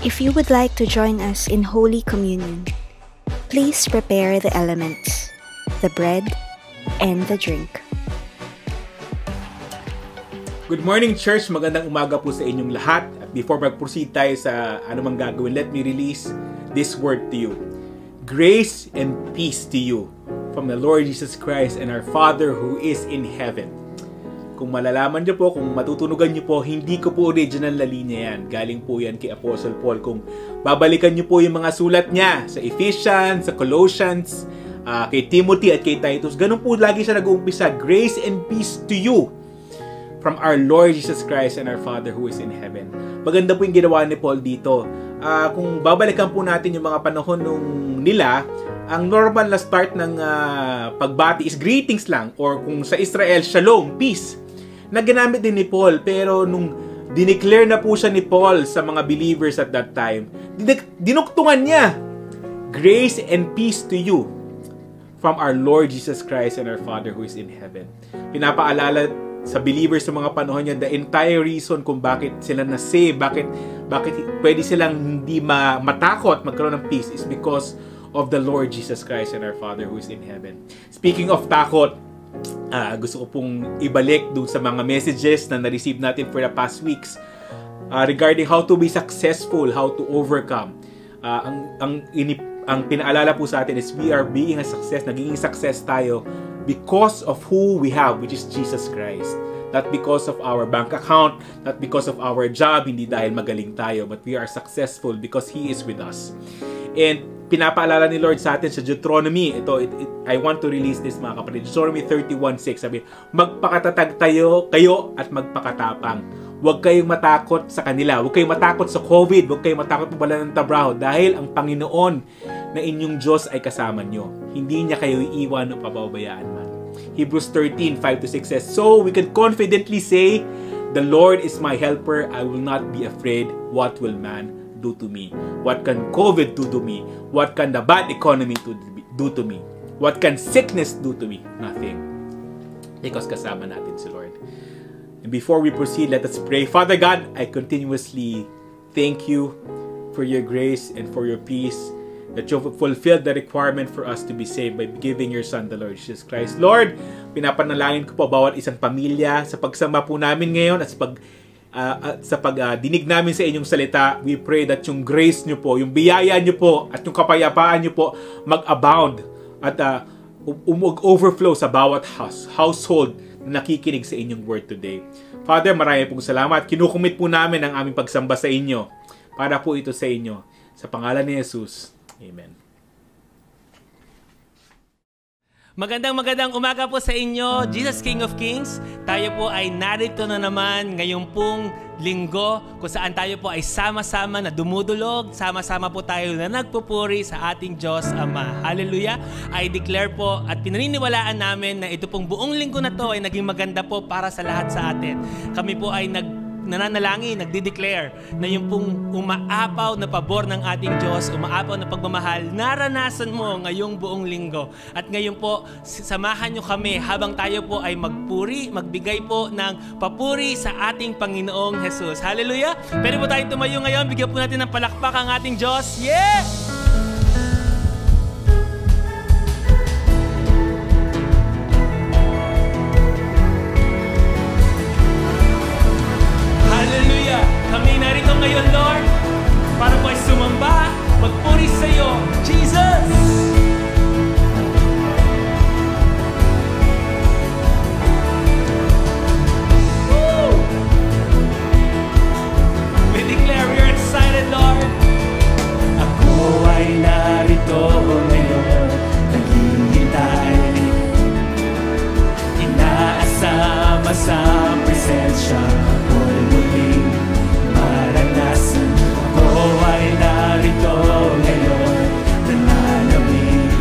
If you would like to join us in Holy Communion, please prepare the elements, the bread, and the drink. Good morning, church! Magandang umaga po sa inyong lahat. At before mag-proceed tayo sa anumang gagawin, let me release this word to you. Grace and peace to you from the Lord Jesus Christ and our Father who is in heaven. Kung malalaman nyo po, kung matutunugan nyo po, hindi ko po original na linya yan. Galing po yan kay Apostle Paul. Kung babalikan nyo po yung mga sulat niya sa Ephesians, sa Colossians, kay Timothy at kay Titus, ganun po lagi siya nag-uumpisa. Grace and peace to you from our Lord Jesus Christ and our Father who is in heaven. Maganda po yung ginawa ni Paul dito. Kung babalikan po natin yung mga panahon nila, ang normal na start ng pagbati is greetings lang, or kung sa Israel, shalom, peace, na ginamit din ni Paul. Pero nung dineclare na po siya ni Paul sa mga believers at that time, dinuktungan niya, grace and peace to you from our Lord Jesus Christ and our Father who is in heaven. Pinapaalala sa believers sa mga panahon niya the entire reason kung bakit sila na-save, bakit pwede silang hindi matakot magkaroon ng peace is because of the Lord Jesus Christ and our Father who is in heaven. Speaking of takot, gusto ko pong ibalik dun sa mga messages na na-receive natin for the past weeks regarding how to be successful, how to overcome. Ang pinaalala po sa atin is we are being a success, naging success tayo because of who we have, which is Jesus Christ. Not because of our bank account, not because of our job, hindi dahil magaling tayo, but we are successful because He is with us. And pinapaalala ni Lord sa atin sa Deuteronomy, I want to release this mga kapatid, Deuteronomy 31:6, sabi, magpakatatag kayo at magpakatapang. Huwag kayong matakot sa kanila, huwag kayong matakot sa COVID, huwag kayong matakot mawala ng trabaho, dahil ang Panginoon na inyong Diyos ay kasama nyo. Hindi niya kayo iiwan o pababayaan man. Hebrews 13:5-6 says, so we can confidently say, the Lord is my helper, I will not be afraid. What will man do to me? What can COVID do to me? What can the bad economy do to me? What can sickness do to me? Nothing. Because kasama natin si Lord. And before we proceed, let us pray. Father God, I continuously thank you for your grace and for your peace, that you have fulfilled the requirement for us to be saved by giving your Son, the Lord Jesus Christ. Lord, pinapanalangin ko po bawat isang pamilya sa pagsamba po namin ngayon at sa pagdinig namin sa inyong salita. We pray that yung grace nyo po, yung biyaya nyo po, at yung kapayapaan nyo po mag-abound at overflow sa bawat household na nakikinig sa inyong word today. Father, marami pong salamat. Kinukumit po namin ang aming pagsamba sa inyo para po ito sa inyo. Sa pangalan ni Jesus. Amen. Magandang umaga po sa inyo, Jesus King of Kings. Tayo po ay narito na naman ngayong pong linggo kung saan tayo po ay sama-sama na dumudulog, sama-sama po tayo na nagpupuri sa ating Diyos Ama. Hallelujah! I declare po at pinaniniwalaan namin na ito pong buong linggo na to ay naging maganda po para sa lahat sa atin. Kami po ay nananalangin, nagde-declare na yung pong umaapaw na pabor ng ating Diyos, umaapaw na pagmamahal, naranasan mo ngayong buong linggo. At ngayon po, samahan nyo kami habang tayo po ay magbigay po ng papuri sa ating Panginoong Jesus. Hallelujah! Pwede po tayong tumayo ngayon, bigyan po natin ng palakpak ang ating Diyos. Yeah! Kami narito ngayon, Lord, para po ay sumamba, magpuri sa iyo, Jesus! Woo! We declare we are excited, Lord. Ako ay narito ngayon, naghihintay, inaasama sa presensya ko'y muling maranasan. Ako ay narito ngayon, nananawin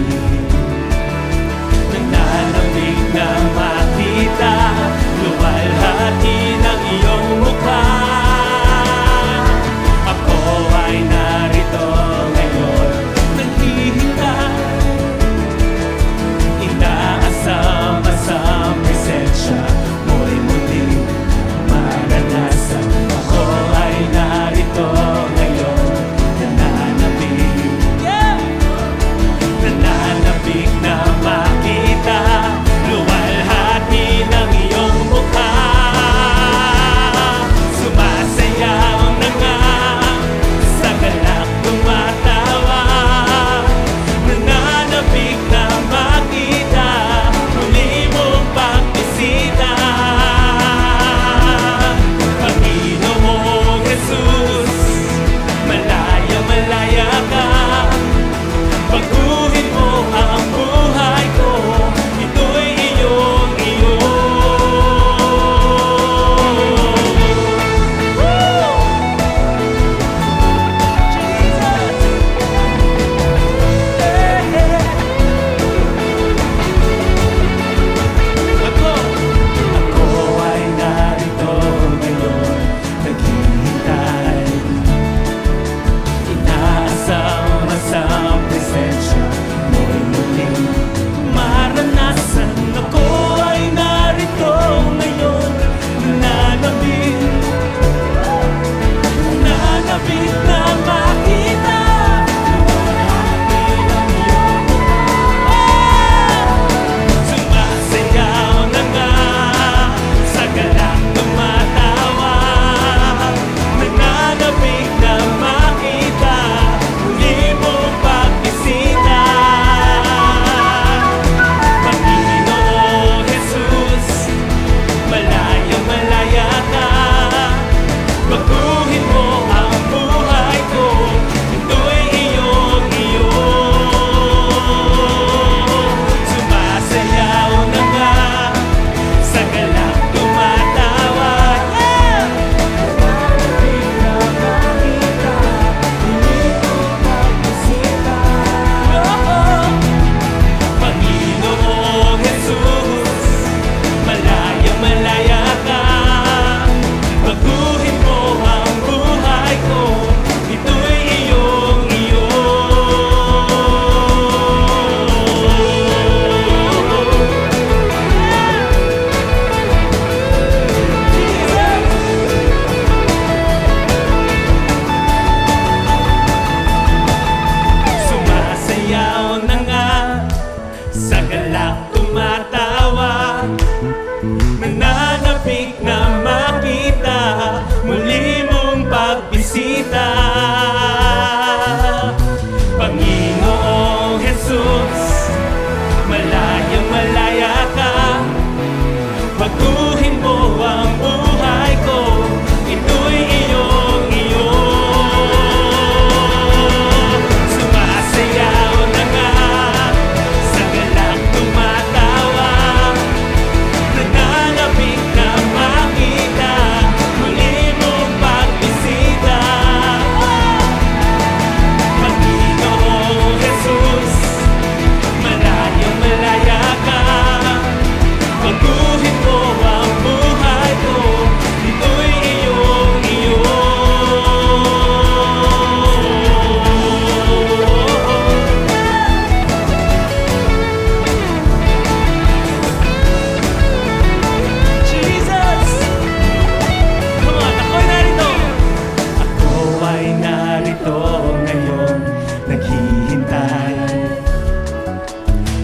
narito ngayon, naghihintay.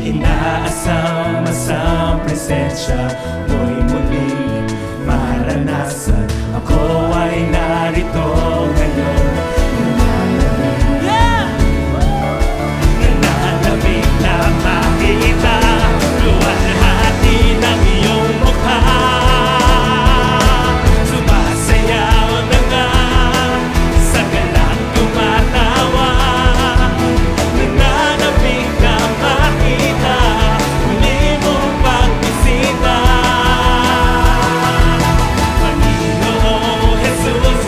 Inaasam-asam presensya mo'y muling maranasan. Ako ay narito ngayon, nananamig na makita, luwalhati ng iyong mukha. Sumasayaw na nga, sa galak tumatawa. Nananamig na makita, muli mong pagbisita. Panginoong Jesus,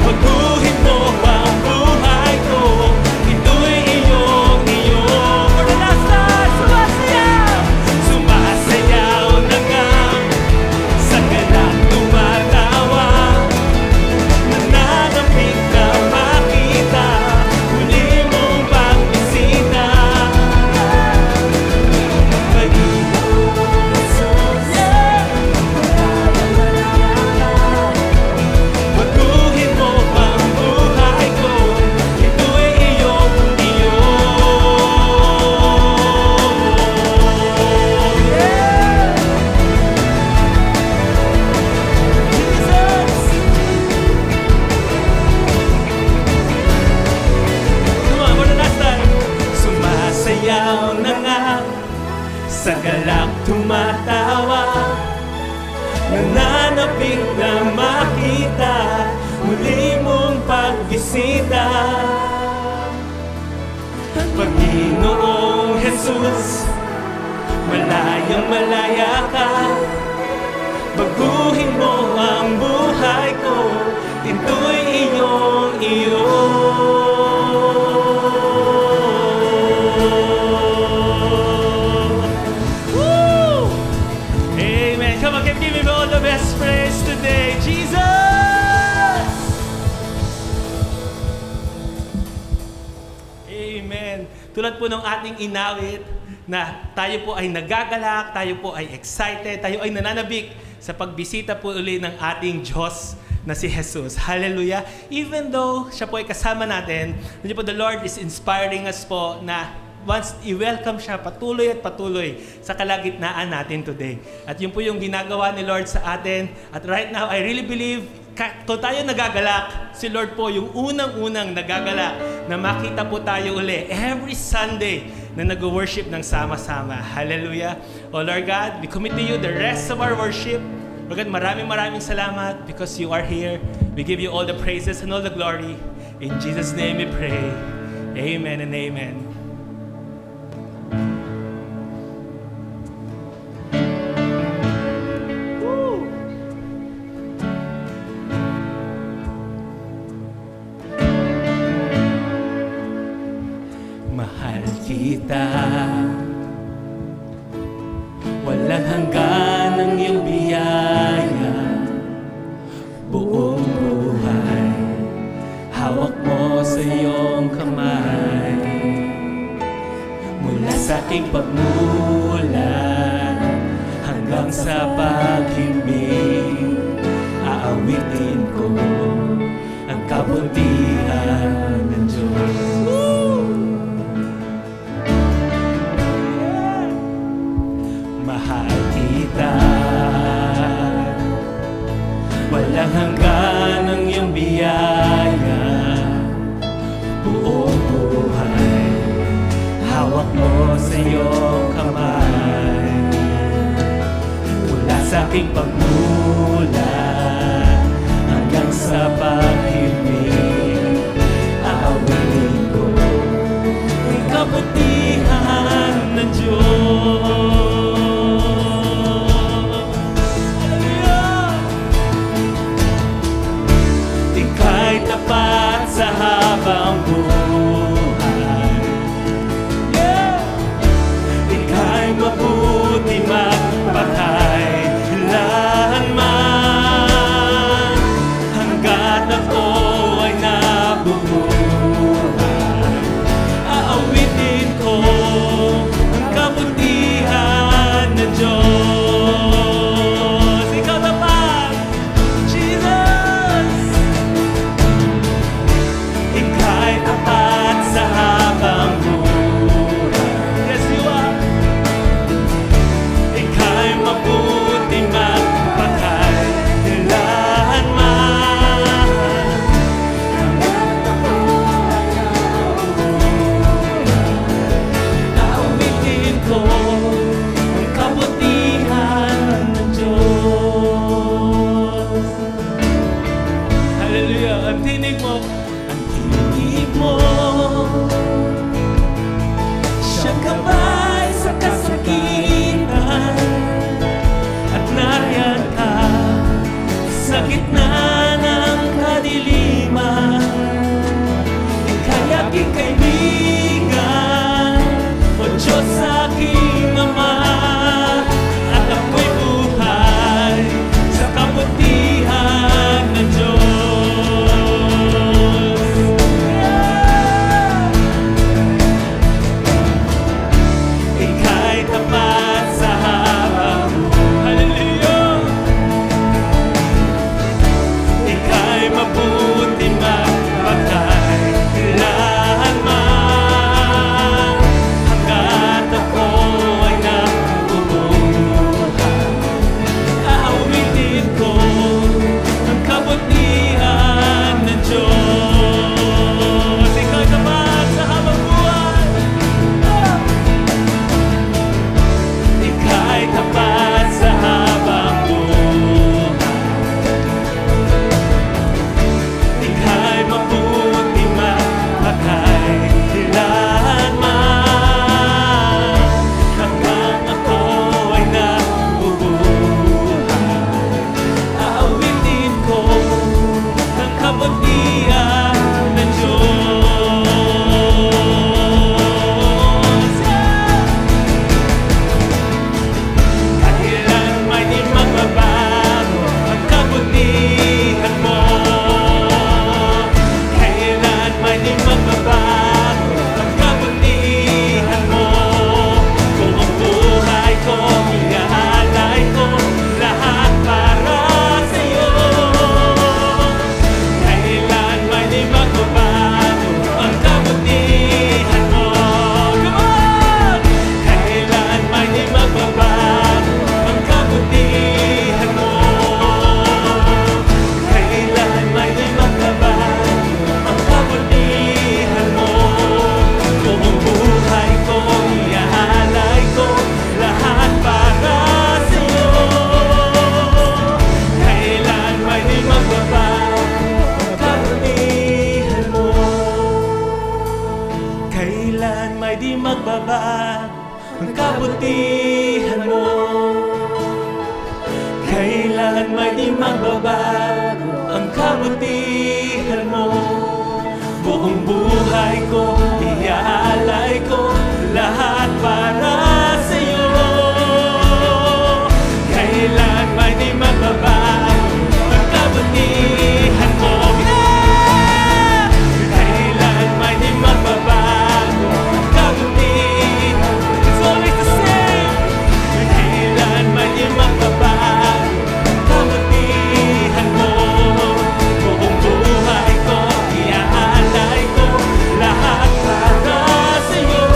baguhin mo ang buhay ko, ito'y iyong karanasan. Sumasayaw na nga, sa galak tumatawa. Nananapig na makita, muli mong pagbisita. Panginoong Jesus, baguhin mo ang buhay ko, ito'y iyong Come on, one last time. Sumasayaw na nga, sa galak tumatawa. Nananapig na makita, muli mong pagbisita. Panginoong Jesus, malayang malaya ka, baguhin mo ang buhay ko, ito'y iyong Woo! Amen. Come on, give me all the best praise today, Jesus! Amen. Tulad po ng ating inawit na tayo po ay nagagalak, tayo po ay excited, tayo ay nananabik sa pagbisita po uli ng ating Diyos na si Jesus. Hallelujah. Even though siya po ay kasama natin, po the Lord is inspiring us po na once i-welcome siya patuloy at patuloy sa kalagitnaan natin today. At yun po yung ginagawa ni Lord sa atin. At right now, I really believe kung tayo nagagalak, si Lord po yung unang-unang nagagalak na makita po tayo uli every Sunday na nag-worship ng sama-sama. Hallelujah. Oh Lord God, we commit to you the rest of our worship. Lord God, maraming salamat because you are here. We give you all the praises and all the glory. In Jesus' name we pray. Amen and amen. Mahal kita, walang hanggan ang iyong biyaya. Buong buhay, hawak mo sa iyong kamay. Mula sa aking pagmulan hanggang sa pag-ibig, aawitin ko ang kabutihan ng Diyos. Mahal kita, walang hanggan ang iyong biyaya. Buong buhay, hawak mo sa iyong kamay. Mula sa aking pagmulan hanggang sa pag-ibig, aawitin ko ang kabutihan ng Diyos. Tapat sa habang buhay, ika'y mabuti magpakailanman. Hanggat ako ay nabubuhay, aawitin ko ang kabutihan ng Diyos. Ikaw tapat, Jesus. gitna ng kadiliman, Ika'y aking kaibigan, O Diyos aking Ama, at ako'y buhay sa kabutihan ng Diyos. Ika'y tapat sa habang hallelujah. Ika'y mabuti magpakailanman, hanggat ako ay nabubuhay. Aawitin ko ang kabutihan ng Diyos. Ika'y tapat sa habang buhay. Ika'y tapat sa habang buhay. Ika'y mabuti magpakailanman, hanggang ako ay nabubuhay. Aawitin ko ang kabutihan ng Diyos. Kailan may di magbabago ang kabutihan mo. Kailan may di magbabago ang kabutihan mo. Buong buhay ko, iaalay ko lahat para sa'yo. Kailan may di magbabago ang kabutihan mo. Come on! Kailan may di magbabago ang kabutihan mo. Kailan may di magbabago ang kabutihan mo. Buong buhay ko, iaalay ko lahat para sa'yo. Kailan may di magbabago ang kabutihan mo. Kailan may di magbabago ang kabutihan mo. Kailan may di magbabago ang kabutihan mo. Buong buhay ko, iaalay ko lahat para sa'yo. Kailan may di magbabago ang kabutihan mo. Yeah! Kailan may di magbabago ang kabutihan mo. It's always the same. Kailan may di magbabago ang kabutihan mo. Buong buhay ko, iaalay ko lahat para sa'yo.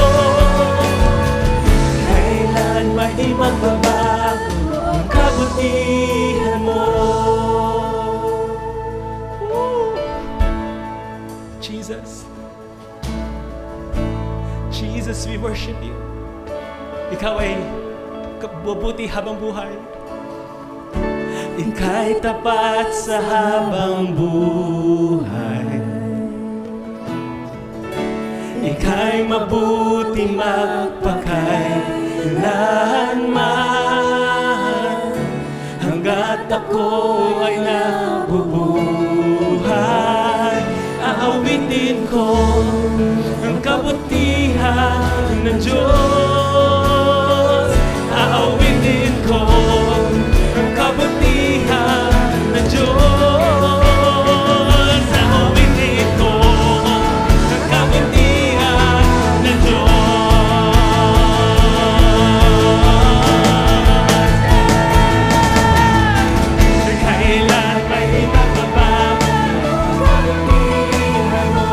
Kailan may di magbabago ang kabutihan mo. Woo! Jesus, Jesus, we worship you. Ikaw ay kabubuti habang buhay. Ika'y tapat sa habang buhay. Ika'y mabuti magpakailanman, hanggat ako ay nabubuhay. Aawitin ko ang kabutihan ng Diyos. Aawitin ko ang kabutihan ng Diyos. Aawitin ko ang kabutihan ng Diyos. Kailan may di magbabago ang kabutihan mo.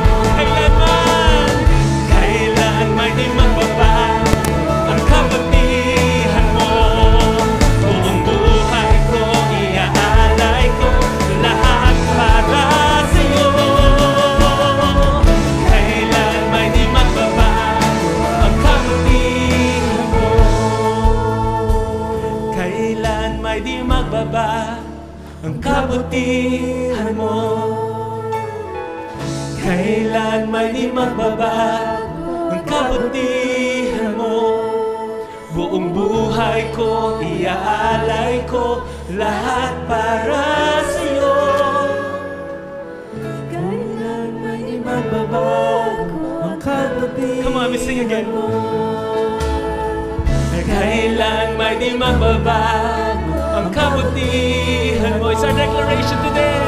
Kailan may di magbabago ang kabutihan mo. Buong buhay ko, iaalay ko lahat para sa'yo. Kailan may di magbabago ang kabutihan mo. Kailan may di magbabago ang kabutihan mo. Kailan may di magbabago ang kabutihan mo. Buong buhay ko, iaalay ko lahat para sa'yo. sing again. Kailan may di magbabago ang kabutihan mo. It's our declaration today.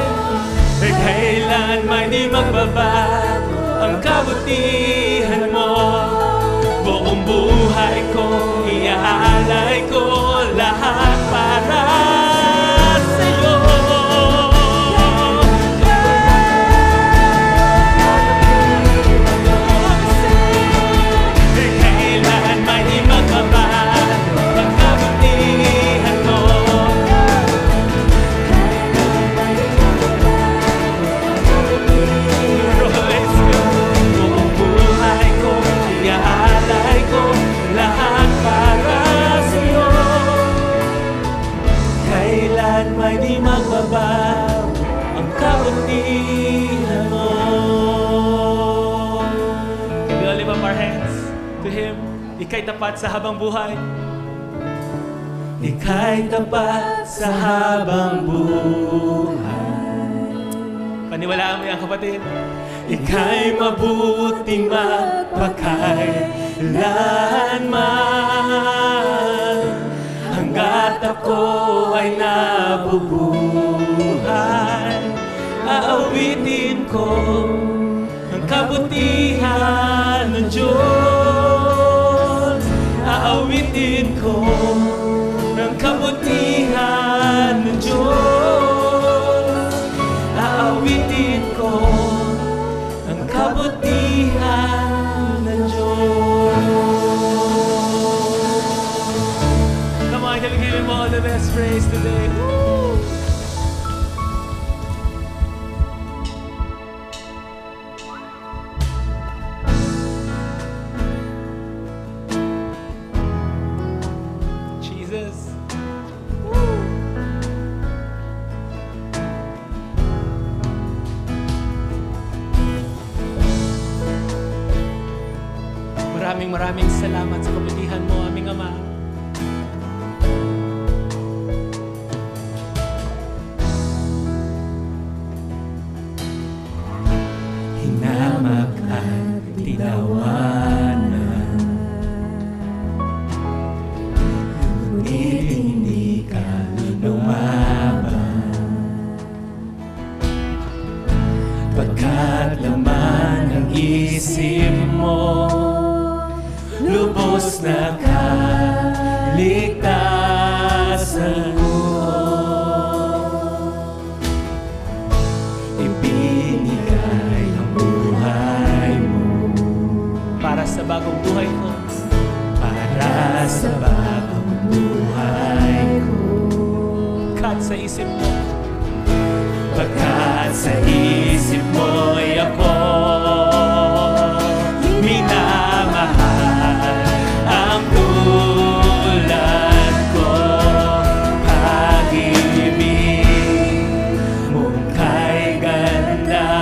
Kailan may di magbabago ang kabutihan mo. Buong buhay ko, iaalay ko lahat para sa'yo. Kailan may di magbabago ang kabutihan mo. Buong buhay ko, iaalay ko lahat para sa'yo. Kailan may di magbabago ang kabutihan mo. Can we all lift up our hands to Him? Ika'y tapat sa habang buhay. Ika'y tapat sa habang buhay. Paniwalaan mo yan, kapatid. Ika'y mabuting magpakailanman. Hanggat ako ay nabubuhay, aawitin ko ang kabutihan ng Diyos. Aawitin ko ang kabutihan ng Diyos. Aawitin ko ang kabutihan ng Diyos. Come on, can we give Him all the best praise today? Woo! Jesus. Woo! Maraming salamat sa kabutihan mo, aming Ama. Hinamak at tinawanan, ngunit hindi ka lumaban. Pagkat laman ang isip mo, lubos na kaligtasan mo. Ibinigay ang buhay mo para sa bagong buhay ko. Para sa bagong buhay ko. Pagkat sa isip mo, pagkat sa isip mo'y ako minamahal. Ang tulad ko, pag-ibig mong kay ganda.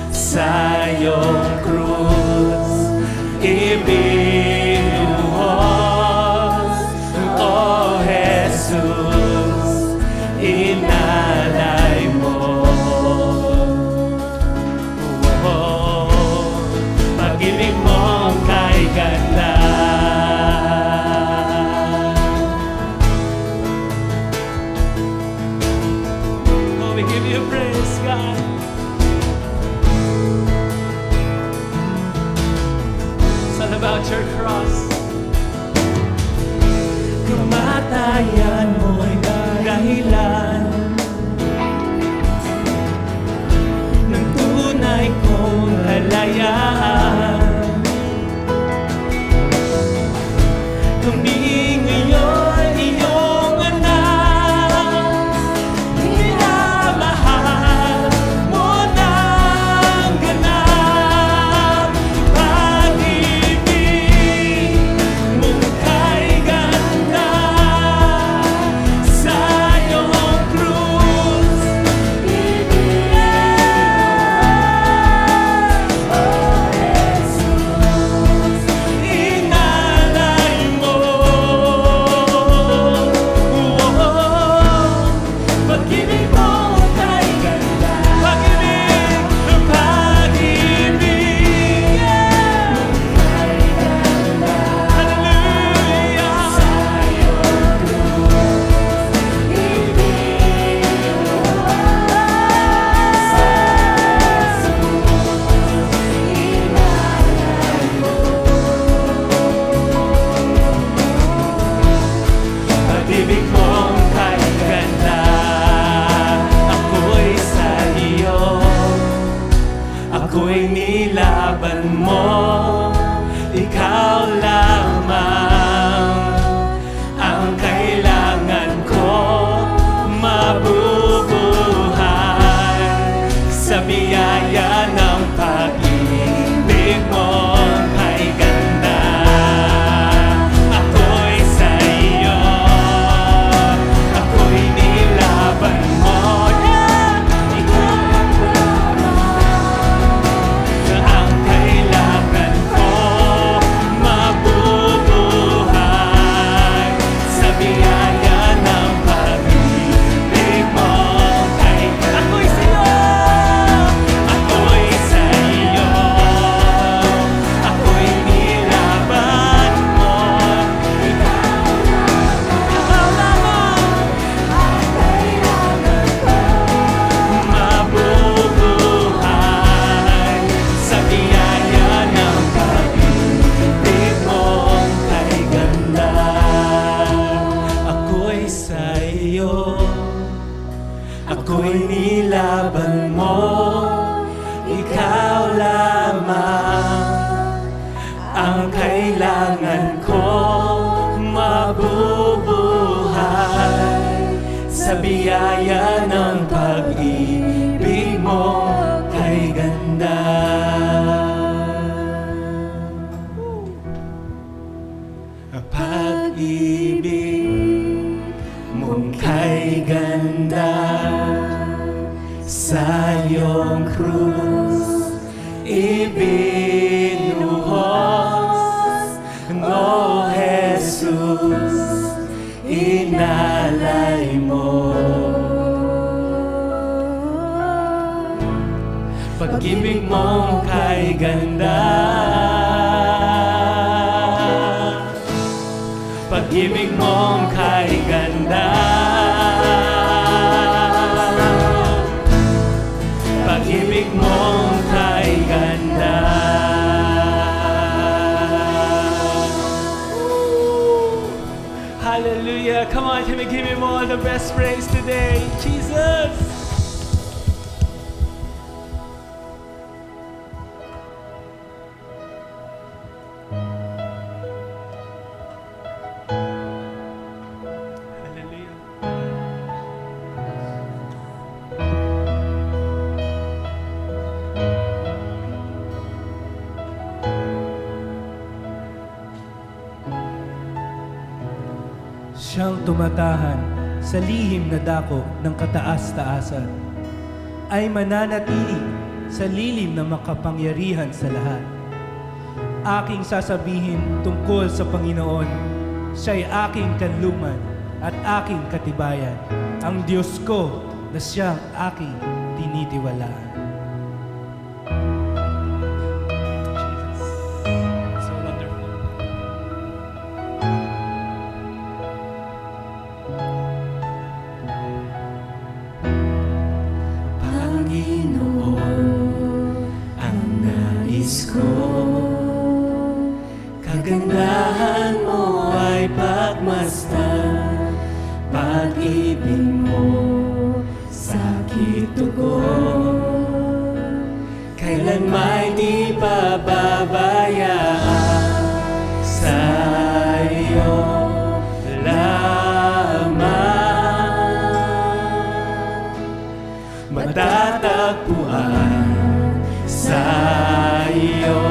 Sa iyong krus ibinuhos, O Jesus, inalay mo. Pag-ibig mong kay ganda. Oh, we give you praise, God. It's all about your cross. Kamatayan mo'y dahilan ng tunay kong kalayaan. Kami ngayon iyong anak, minamahal mo ako'y nilaban mo. Ikaw lamang ang kailangan ko, mabubuhay sa biyaya ng pag-ibig mo. Kay ganda, ako'y sa iyo, ako'y nilaban mo. Ang kailangan ko, mabubuhay sa biyaya ng pag-ibig mo. Kay ako'y sa iyo, ako'y sa iyo, ako'y nilaban mo. Ikaw lamang ang kailangan ko, mabubuhay sa biyaya ng pag-ibig mo. Kay ganda, ako'y sa iyo, ako'y nilaban mo. Ikaw lamang ang kailangan ko, mabubuhay sa biyaya ng pag-ibig mo. Kay ganda, pag-ibig mong kay ganda, sa iyong krus ibinuhos. O Jesus, inalay mo. Pag-ibig mong kay ganda, pag-ibig mong kay ganda, pag-ibig mong kay ganda. Hallelujah! Come on, can we give Him all the best praise today? Jesus! Hallelujah! Siyang tumatahan sa lihim na dako ng kataas-taasan ay mananatili sa lilim na makapangyarihan sa lahat. Aking sasabihin tungkol sa Panginoon, siya'y aking kanluman at aking katibayan, ang Diyos ko na siyang aking tinitiwalaan. So wonderful. Panginoon, ang nais ko, kagandahan mo ay pagmasdan. Pag-ibig mo, sakit tugon, kailan may di pababayaan. Sa iyo lamang matatagpuan, sa iyo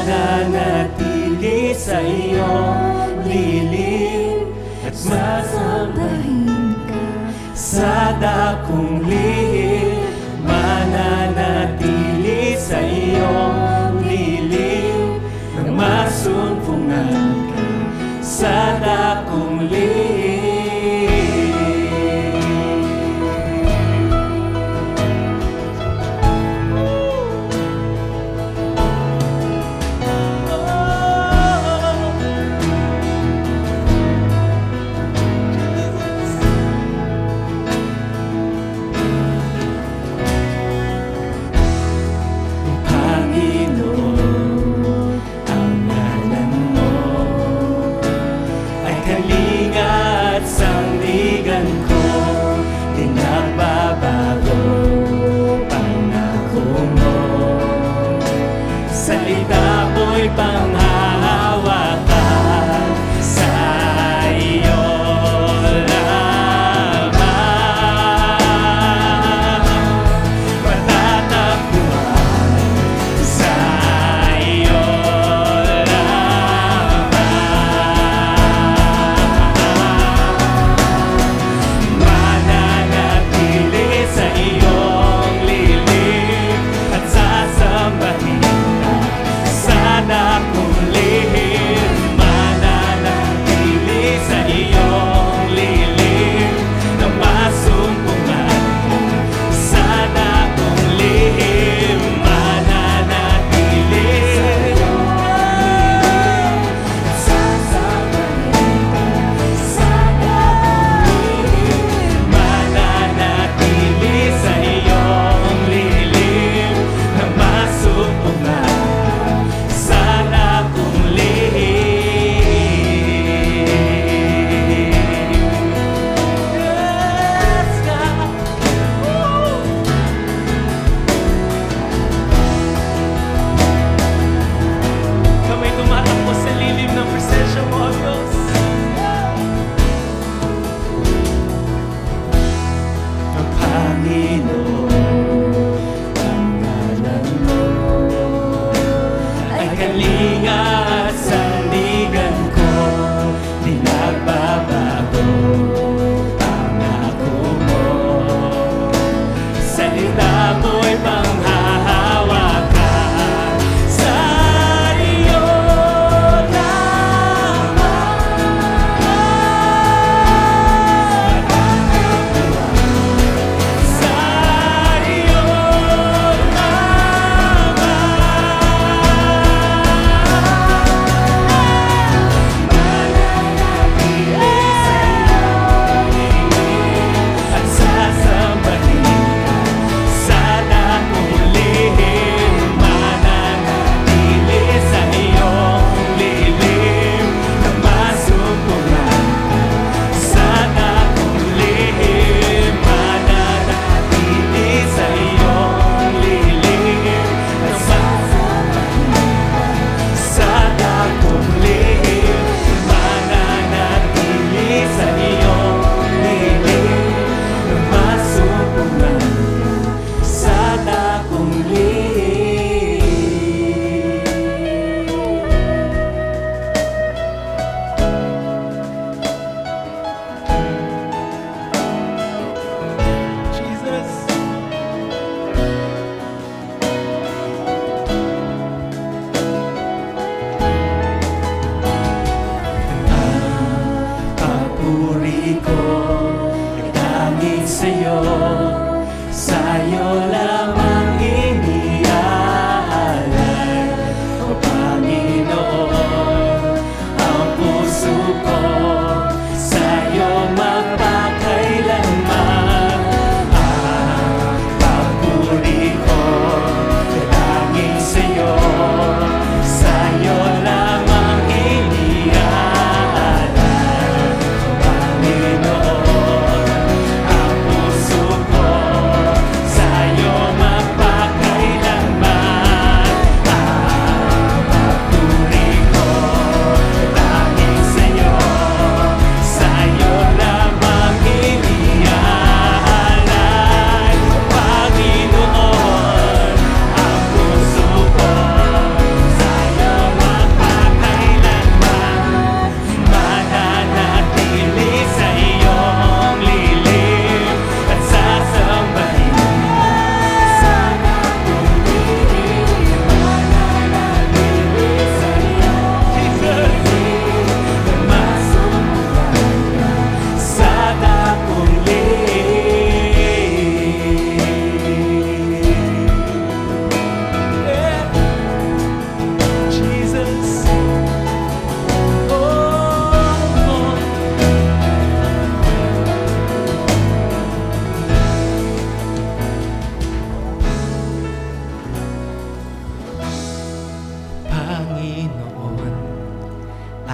mananatili sa iyong lilim at masambahin ka sa dakong lihim. Mananatili sa iyong lilim nang masumpungan ka sa dakong lihim. Panginoon, ang ngalan mo ay kalinga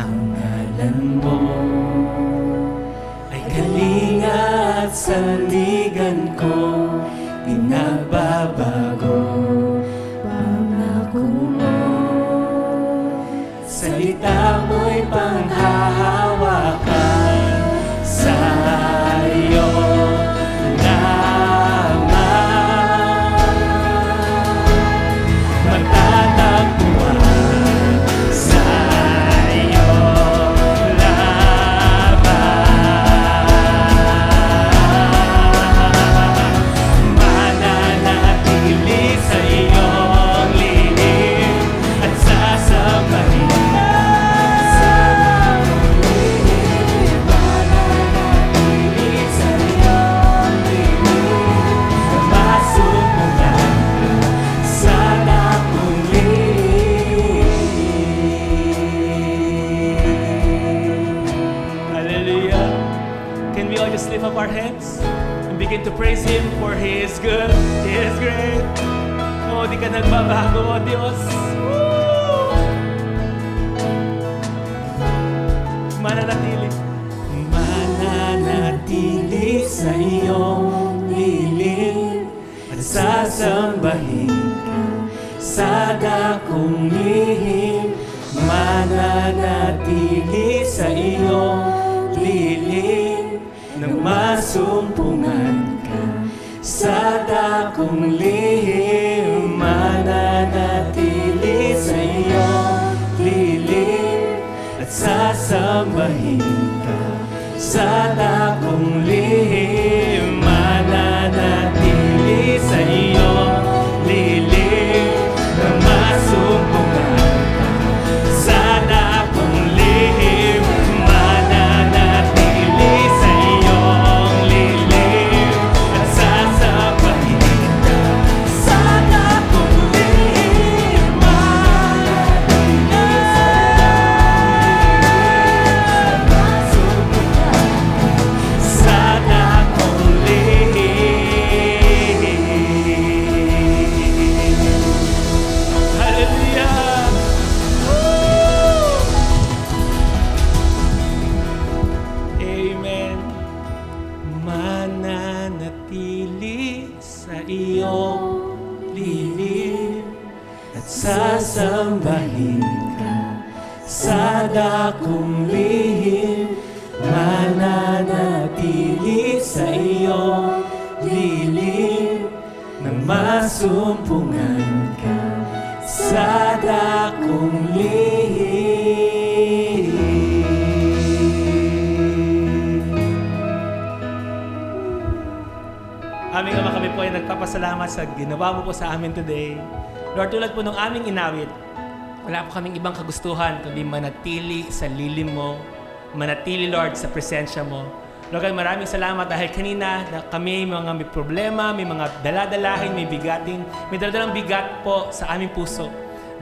Ang ngalan mo ay kalinga at sandigan ko, di nagbabago. Pangako mo, salita mo'y panghahawakan, sa iyo our heads and begin to praise Him, for He is good, He is great. Oh, di ka nagbabago, oh Diyos. Woo! Mananatili. Mananatili sa iyong lilim at sasambahin ka sa dakong lihim. Mananatili sa iyong lilim nang masumpungan ka sa dakong lihim. Mananatili sa iyong lilim at sasambahin ka sa dakong lihim. Mananatili sa iyong lilim nang masumpungan ka sa dakong lihim. Mananatili sa sasambahin ka sa dakong lihim. Mananatili sa iyong lilim nang masumpungan ka sa dakong lihim. Aming Ama, kami po ay nagpapasalamat sa ginawa mo po sa amin today. Lord, tulad po ng aming inawit, wala po kaming ibang kagustuhan kundi manatili sa lilim mo, manatili, Lord, sa presensya mo. Lord, maraming salamat dahil kanina kami may problema, may mga daladalahin, may daladalang bigat po sa aming puso.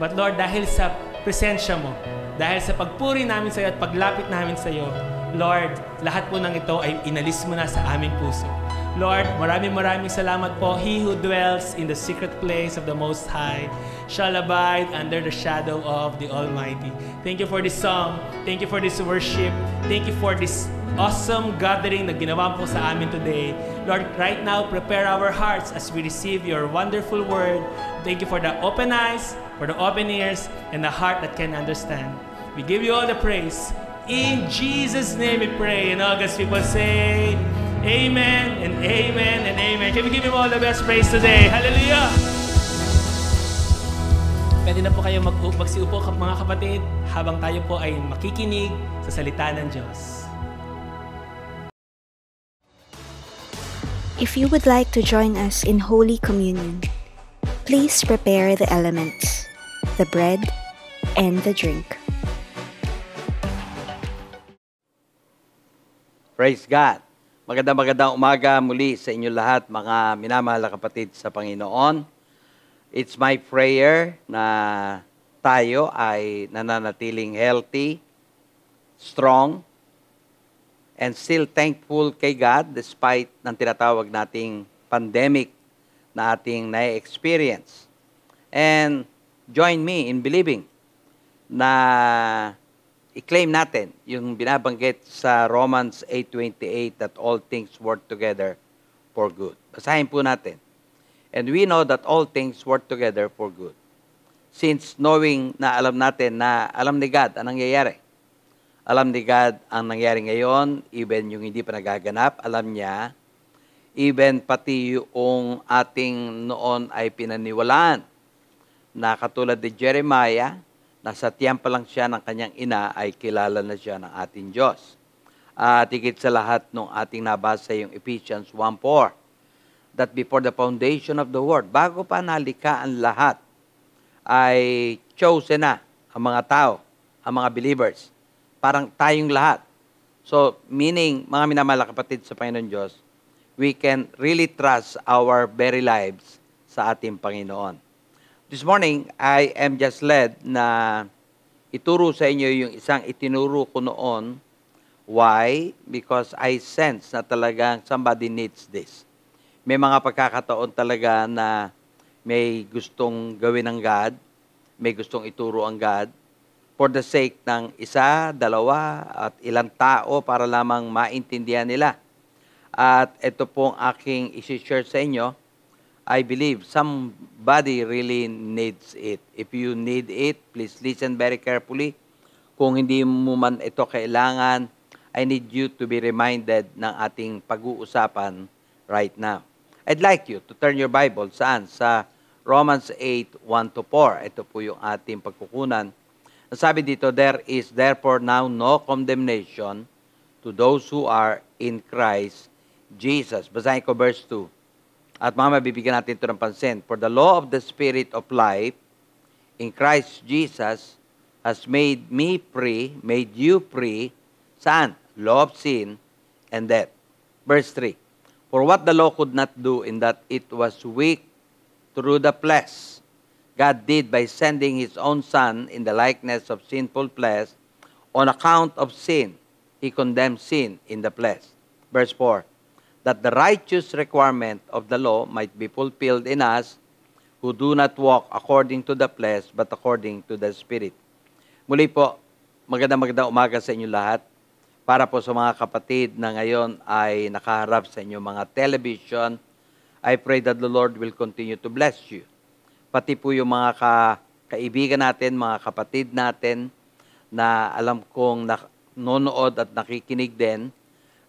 But Lord, dahil sa presensya mo, dahil sa pagpuri namin sa iyo at paglapit namin sa iyo, Lord, lahat po ng ito ay inalis mo na sa aming puso. Lord, maraming salamat po. He who dwells in the secret place of the Most High shall abide under the shadow of the Almighty. Thank you for this song. Thank you for this worship. Thank you for this awesome gathering na ginawa po sa amin today. Lord, right now, prepare our hearts as we receive your wonderful word. Thank you for the open eyes, for the open ears, and the heart that can understand. We give you all the praise. In Jesus' name we pray. And all God's people say, Amen and amen and amen. Can we give Him all the best praise today? Hallelujah! Pwede na po kayo magsiupo mga kapatid habang tayo po ay makikinig sa salita ng Diyos. If you would like to join us in Holy Communion, please prepare the elements, the bread and the drink. Praise God! Magandang umaga muli sa inyo lahat, mga minamahal na kapatid sa Panginoon. It's my prayer na tayo ay nananatiling healthy, strong, and still thankful kay God despite ng tinatawag nating pandemic na ating na-experience. And join me in believing na i-claim natin yung binabanggit sa Romans 8:28 that all things work together for good. Basahin po natin. And we know that all things work together for good. Since knowing na alam natin na alam ni God ang nangyayari. Alam ni God ang nangyayari ngayon, even yung hindi pa nagaganap, alam niya. Even pati yung ating noon ay pinaniwalaan na katulad ni Jeremiah, nasa tiyan pa lang siya ng kanyang ina ay kilala na siya ng ating Diyos. At higit sa lahat nung ating nabasa yung Ephesians 1:4, that before the foundation of the world, bago pa nalika ang lahat, ay chosen na ang mga tao, ang mga believers. Parang tayong lahat. So, meaning, mga minamahal na kapatid sa Panginoon Diyos, we can really trust our very lives sa ating Panginoon. This morning, I am just led na ituro sa inyo yung isang itinuro ko noon. Why? Because I sense na talagang somebody needs this. May mga pagkakataon talaga na may gustong gawin ng God, may gustong ituro ang God, for the sake ng isa, dalawa, at ilang tao para lamang maintindihan nila. At ito pong aking isi-share sa inyo, I believe somebody really needs it. If you need it, please listen very carefully. Kung hindi mo man ito kailangan, I need you to be reminded ng ating pag-uusapan right now. I'd like you to turn your Bible saan? Sa Romans 8:1-4. Ito po yung ating pagkukunan. Sabi dito, there is therefore now no condemnation to those who are in Christ Jesus. Basahin ko verse 2. At mga mabibigyan natin ito ng pansin. For the law of the Spirit of life in Christ Jesus has made me free, made you free. Saan? Law of sin and death. Verse 3. For what the law could not do in that it was weak through the flesh, God did by sending His own Son in the likeness of sinful flesh. On account of sin, He condemned sin in the flesh. Verse 4. That the righteous requirement of the law might be fulfilled in us, who do not walk according to the flesh, but according to the Spirit. Muli po, magandang umaga sa inyo lahat. Para po sa mga kapatid na ngayon ay nakaharap sa inyong mga television, I pray that the Lord will continue to bless you. Pati po yung mga kaibigan natin, mga kapatid natin, na alam kong nanonood at nakikinig din,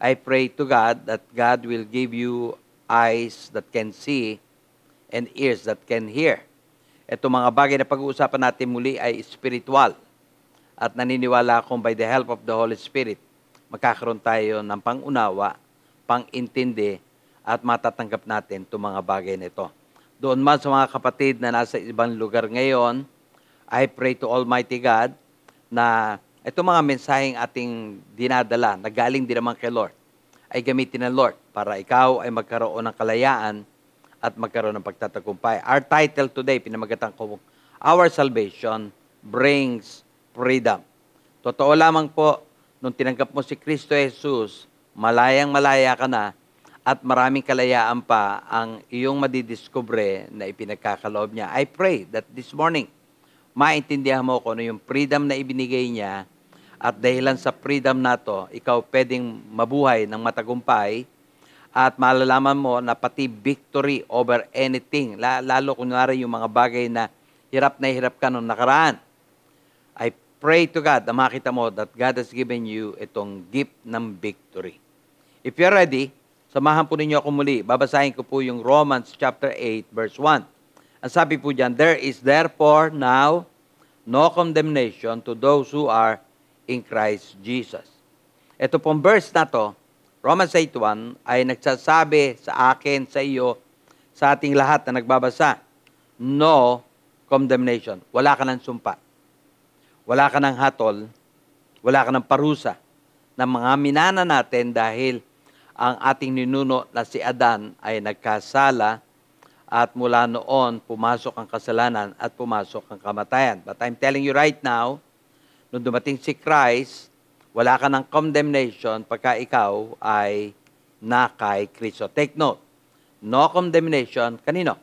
I pray to God that God will give you eyes that can see and ears that can hear. Ito mga bagay na pag-uusapan natin muli ay spiritual. At naniniwala akong by the help of the Holy Spirit, magkakaroon tayo ng pang-unawa, pang-intindi, at matatanggap natin itong mga bagay nito. Doon man sa mga kapatid na nasa ibang lugar ngayon, I pray to Almighty God na itong mga mensaheng ating dinadala, na galing din naman kay Lord, ay gamitin ng Lord para ikaw ay magkaroon ng kalayaan at magkaroon ng pagtatagumpay. Our title today, pinamagatan ko, Our Salvation Brings Freedom. Totoo lamang po, nung tinanggap mo si Kristo Jesus, malayang-malaya ka na, at maraming kalayaan pa ang iyong madidiscover na ipinagkakaloob niya. I pray that this morning, maintindihan mo kung ano yung freedom na ibinigay niya, at dahilan sa freedom na to, ikaw pwedeng mabuhay ng matagumpay, at malalaman mo na pati victory over anything, lalo kunwari yung mga bagay na hirap ka nung nakaraan. I pray to God na makita mo that God has given you itong gift ng victory. If you're ready, samahan po ninyo ako muli. Babasahin ko po yung Romans chapter 8, verse 1. Ang sabi po dyan, there is therefore now no condemnation to those who are in Christ Jesus. Ito pong verse na to, Romans 8:1, ay nagsasabi sa akin, sa iyo, sa ating lahat na nagbabasa, no condemnation. Wala ka ng sumpa. Wala ka ng hatol. Wala ka ng parusa ng mga minana natin dahil ang ating ninuno na si Adan ay nagkasala at mula noon pumasok ang kasalanan at pumasok ang kamatayan. But I'm telling you right now, nung dumating si Christ, wala ka ng condemnation pagka ikaw ay na kay Kristo. Take note, no condemnation, kanino?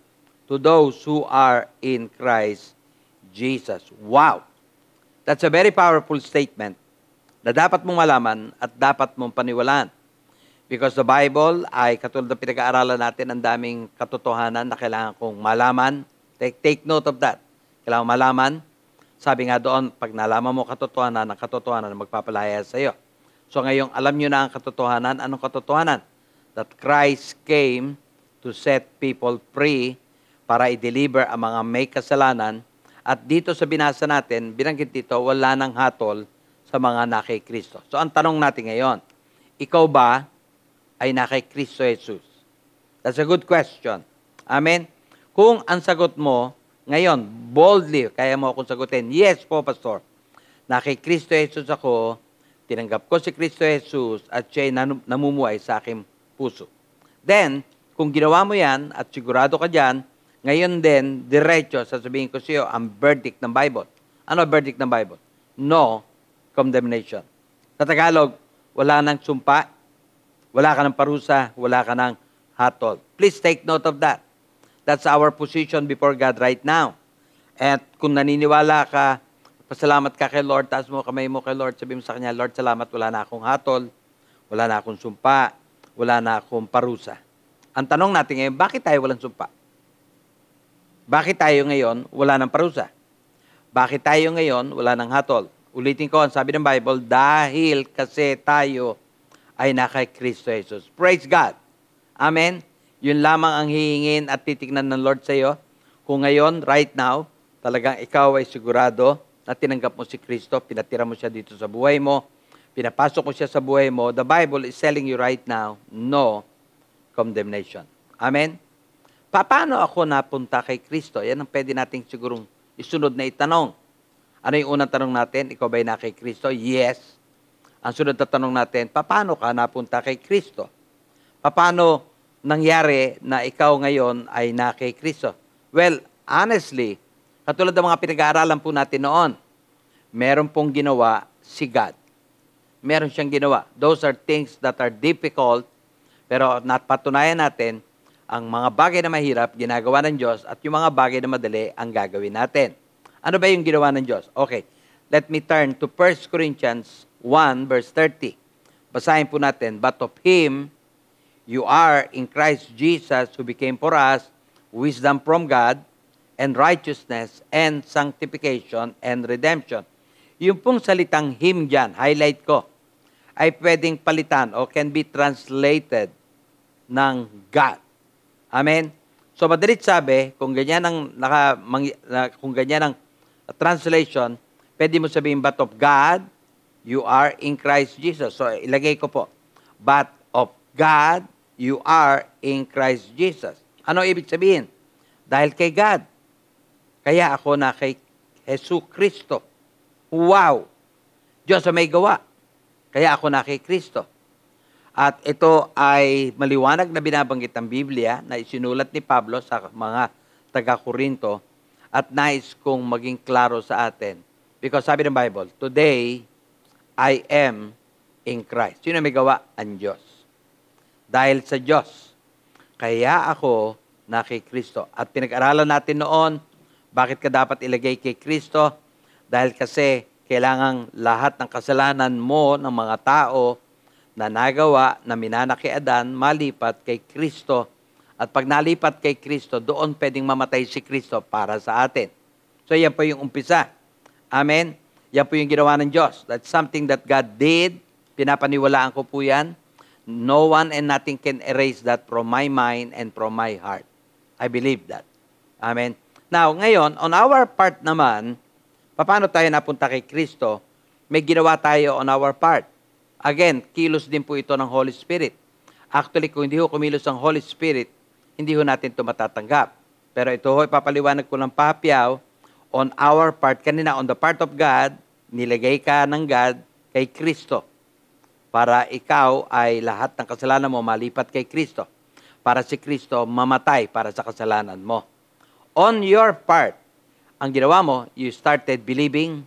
To those who are in Christ Jesus. Wow! That's a very powerful statement. na dapat mong malaman at dapat mong paniwalaan. Because the Bible ay katulad ng pinag-aaralan natin, ang daming katotohanan na kailangan kong malaman. Take note of that. Kailangan malaman. Sabi nga doon, pag nalaman mo katotohanan, ang katotohanan na magpapalaya sa iyo. So ngayong alam nyo na ang katotohanan, anong katotohanan? That Christ came to set people free para i-deliver ang mga may kasalanan. At dito sa binasa natin, binanggit dito, wala nang hatol sa mga na kay Kristo. So ang tanong natin ngayon, ikaw ba ay na kay Kristo Jesus? That's a good question. Amen? Kung ang sagot mo, ngayon, boldly, kaya mo akong sagutin, yes po, Pastor. Na kay Kristo Jesus ako, tinanggap ko si Kristo Jesus at siya'y namumuhay sa aking puso. Then, kung ginawa mo yan at sigurado ka dyan, ngayon din, diretso, sasabihin ko sa iyo, ang verdict ng Bible. Ano ang verdict ng Bible? No condemnation. Sa Tagalog, wala nang sumpa, wala ka ng parusa, wala ka ng hatol. Please take note of that. That's our position before God right now. At kung naniniwala ka, pasalamat ka kay Lord, taas mo kamay mo kay Lord, sabihin mo sa Kanya, Lord, salamat, wala na akong hatol, wala na akong sumpa, wala na akong parusa. Ang tanong natin ngayon, bakit tayo walang sumpa? Bakit tayo ngayon wala ng parusa? Bakit tayo ngayon wala ng hatol? Ulitin ko, ang sabi ng Bible, dahil kasi tayo ay na kay Kristo Jesus. Praise God. Amen. Yun lamang ang hihingin at titignan ng Lord sa iyo. Kung ngayon, right now, talagang ikaw ay sigurado na tinanggap mo si Kristo, pinatira mo siya dito sa buhay mo, pinapasok mo siya sa buhay mo, the Bible is telling you right now, no condemnation. Amen? Paano ako napunta kay Kristo? Yan ang pwede nating sigurong isunod na itanong. Ano yung unang tanong natin? Ikaw ba'y na kay Kristo? Yes. Ang sunod na tanong natin, paano ka napunta kay Kristo? Paano nangyari na ikaw ngayon ay na kay Kristo? Well, honestly, katulad ng mga pinag-aaralan po natin noon, meron pong ginawa si God. Meron siyang ginawa. Those are things that are difficult, pero napatunayan natin, ang mga bagay na mahirap, ginagawa ng Diyos, at yung mga bagay na madali, ang gagawin natin. Ano ba yung ginawa ng Diyos? Okay, let me turn to 1 Corinthians 1, verse 30. Basahin po natin, but of Him, you are in Christ Jesus who became for us wisdom from God and righteousness and sanctification and redemption. Yung pong salitang Him dyan, highlight ko, ay pwedeng palitan o can be translated ng God. Amen? So madalit sabi, kung ganyan ang translation, pwede mo sabihin, but of God, you are in Christ Jesus. So ilagay ko po, but of God, you are in Christ Jesus. Ano ibig sabihin? Dahil kay God. Kaya ako na kay Jesu Kristo. Wow! Diyos ang may gawa. Kaya ako na kay Kristo. At ito ay maliwanag na binabanggit ng Biblia na isinulat ni Pablo sa mga taga-Korinto at nais kong maging klaro sa atin. Because sabi ng Bible, today, I am in Christ. Sino may gawa? Ang Diyos. Dahil sa Diyos, kaya ako na kay Kristo. At pinag-aralan natin noon, bakit ka dapat ilagay kay Kristo? Dahil kasi kailangan lahat ng kasalanan mo, ng mga tao, na nagawa, na minana kay Adan, malipat kay Kristo. At pag nalipat kay Kristo, doon pwedeng mamatay si Kristo para sa atin. So yan po yung umpisa. Amen? Yan po yung ginawa ng Diyos. That's something that God did. Pinapaniwalaan ko po yan. No one and nothing can erase that from my mind and from my heart. I believe that. Amen? Now, ngayon, on our part naman, paano tayo napunta kay Kristo? May ginawa tayo on our part. Again, kilos din po ito ng Holy Spirit. Actually, kung hindi ho kumilos ang Holy Spirit, hindi ho natin ito matatanggap. Pero ito ho, ipapaliwanag ko ng papyaw, on our part, kanina on the part of God, nilagay ka ng God kay Kristo. Para ikaw ay lahat ng kasalanan mo malipat kay Kristo. Para si Kristo mamatay para sa kasalanan mo. On your part, ang ginawa mo, you started believing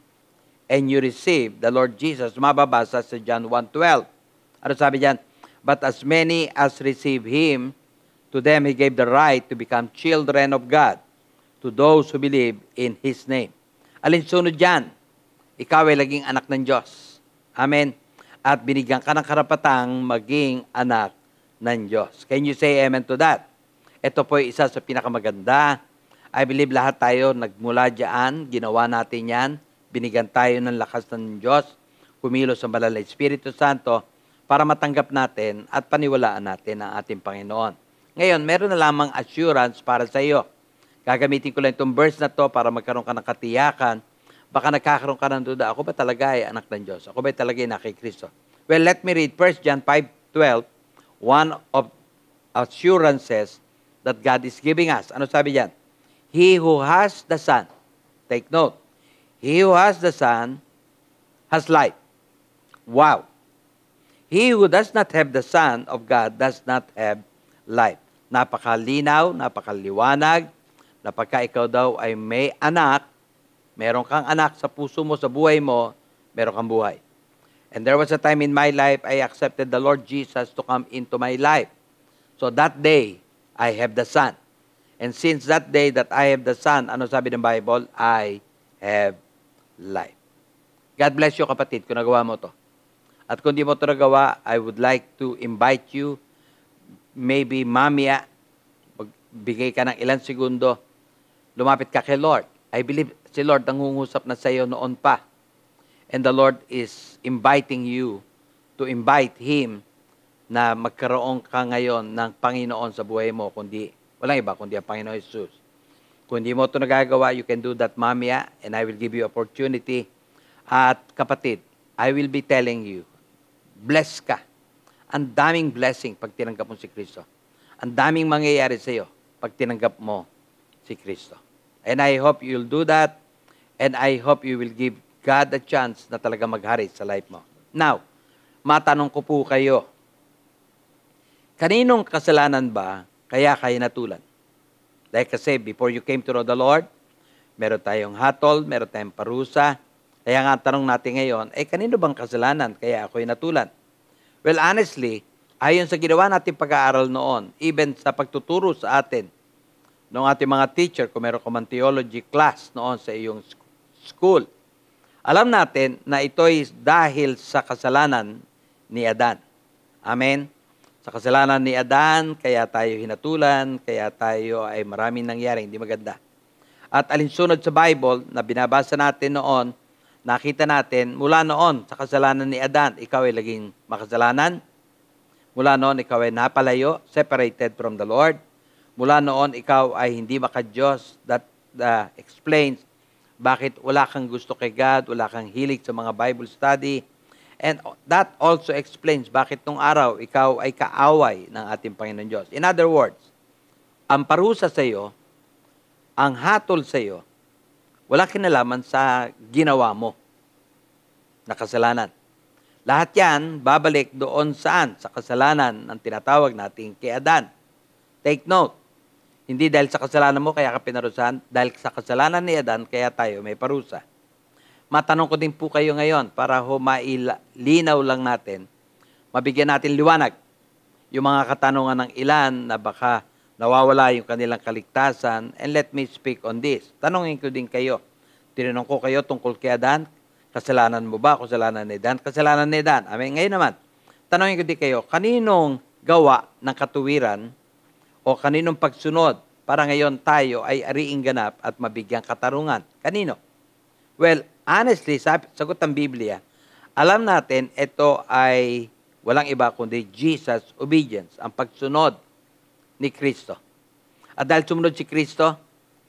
and you received the Lord Jesus. Mababasa sa John 1:12. Ano sabi diyan? But as many as receive Him, to them He gave the right to become children of God, to those who believe in His name. Alinsunod diyan? Ikaw ay laging anak ng Diyos. Amen. At binigyan ka ng karapatang maging anak ng Diyos. Can you say amen to that? Ito po isa sa pinakamaganda. I believe lahat tayo nagmula diyan, ginawa natin yan, binigyan tayo ng lakas ng Diyos, kumilos ang banal na Espiritu Santo para matanggap natin at paniwalaan natin ang ating Panginoon. Ngayon, meron na lamang assurance para sa iyo. Gagamitin ko lang itong verse na to para magkaroon ka ng katiyakan. Baka nagkakaroon ka ng duda, ako ba talaga ay anak ng Diyos? Ako ba talaga ay anak kay Kristo? Well, let me read 1 John 5:12, one of assurances that God is giving us. Ano sabi diyan? He who has the Son, take note, he who has the Son has life. Wow. He who does not have the Son of God does not have life. Napakalinaw, napakaliwanag, na pagka ikaw daw ay may anak, meron kang anak sa puso mo, sa buhay mo, meron kang buhay. And there was a time in my life I accepted the Lord Jesus to come into my life. So that day, I have the Son. And since that day that I have the Son, ano sabi ng Bible? I have life. God bless you, kapatid, kung nagawa mo to. At kung di mo to nagawa, I would like to invite you, maybe mamaya, magbigay ka ng ilang segundo, lumapit ka kay Lord. I believe si Lord nangungusap na sa iyo noon pa. And the Lord is inviting you to invite Him na magkaroon ka ngayon ng Panginoon sa buhay mo, kundi, walang iba, kundi ang Panginoon Jesus. Kung hindi mo ito nagagawa, you can do that mamaya, and I will give you opportunity. At kapatid, I will be telling you, bless ka. Ang daming blessing pag tinanggap mo si Kristo. Ang daming mangyayari sa iyo pag tinanggap mo si Kristo. And I hope you'll do that, and I hope you will give God a chance na talaga maghari sa life mo. Now, matanong ko po kayo, kaninong kasalanan ba kaya kayo natulan? Like I said, before you came to know the Lord, meron tayong hatol, meron tayong parusa. Kaya nga tanong natin ngayon, kanino bang kasalanan kaya ako'y natulan? Well, honestly, ayon sa ginawa natin pag-aaral noon, even sa pagtuturo sa atin, ng ating mga teacher, kung meron ka man theology class noon sa iyong school, alam natin na ito'y dahil sa kasalanan ni Adan. Amen? Sa kasalanan ni Adan, kaya tayo hinatulan, kaya tayo ay maraming nangyari, hindi maganda. At alinsunod sa Bible na binabasa natin noon, nakita natin, mula noon sa kasalanan ni Adan, ikaw ay laging makasalanan. Mula noon, ikaw ay napalayo, separated from the Lord. Mula noon, ikaw ay hindi maka-Diyos. That explains bakit wala kang gusto kay God, wala kang hilig sa mga Bible study. And that also explains bakit nung araw ikaw ay kaaway ng ating Panginoon Diyos. In other words, ang parusa sa iyo, ang hatol sa iyo, wala kinalaman sa ginawa mo na kasalanan. Lahat yan, babalik doon saan? Sa kasalanan ng tinatawag nating kay Adan. Take note, hindi dahil sa kasalanan mo kaya ka pinarusahan, dahil sa kasalanan ni Adan kaya tayo may parusa. Matanong ko din po kayo ngayon para mailinaw lang natin, mabigyan natin liwanag yung mga katanungan ng ilan na baka nawawala yung kanilang kaligtasan, and let me speak on this. Tanongin ko din kayo. Tinanong ko kayo tungkol kay Adan, kasalanan mo ba? Kasalanan ni Adan? Kasalanan ni Adan. Amen. Ngayon naman, tanongin ko din kayo, kaninong gawa ng katuwiran o kaninong pagsunod para ngayon tayo ay ariing ganap at mabigyang katarungan? Kanino? Well, honestly, sagot ng Biblia, alam natin ito ay walang iba kundi Jesus obedience, ang pagsunod ni Kristo. At dahil sumunod si Kristo,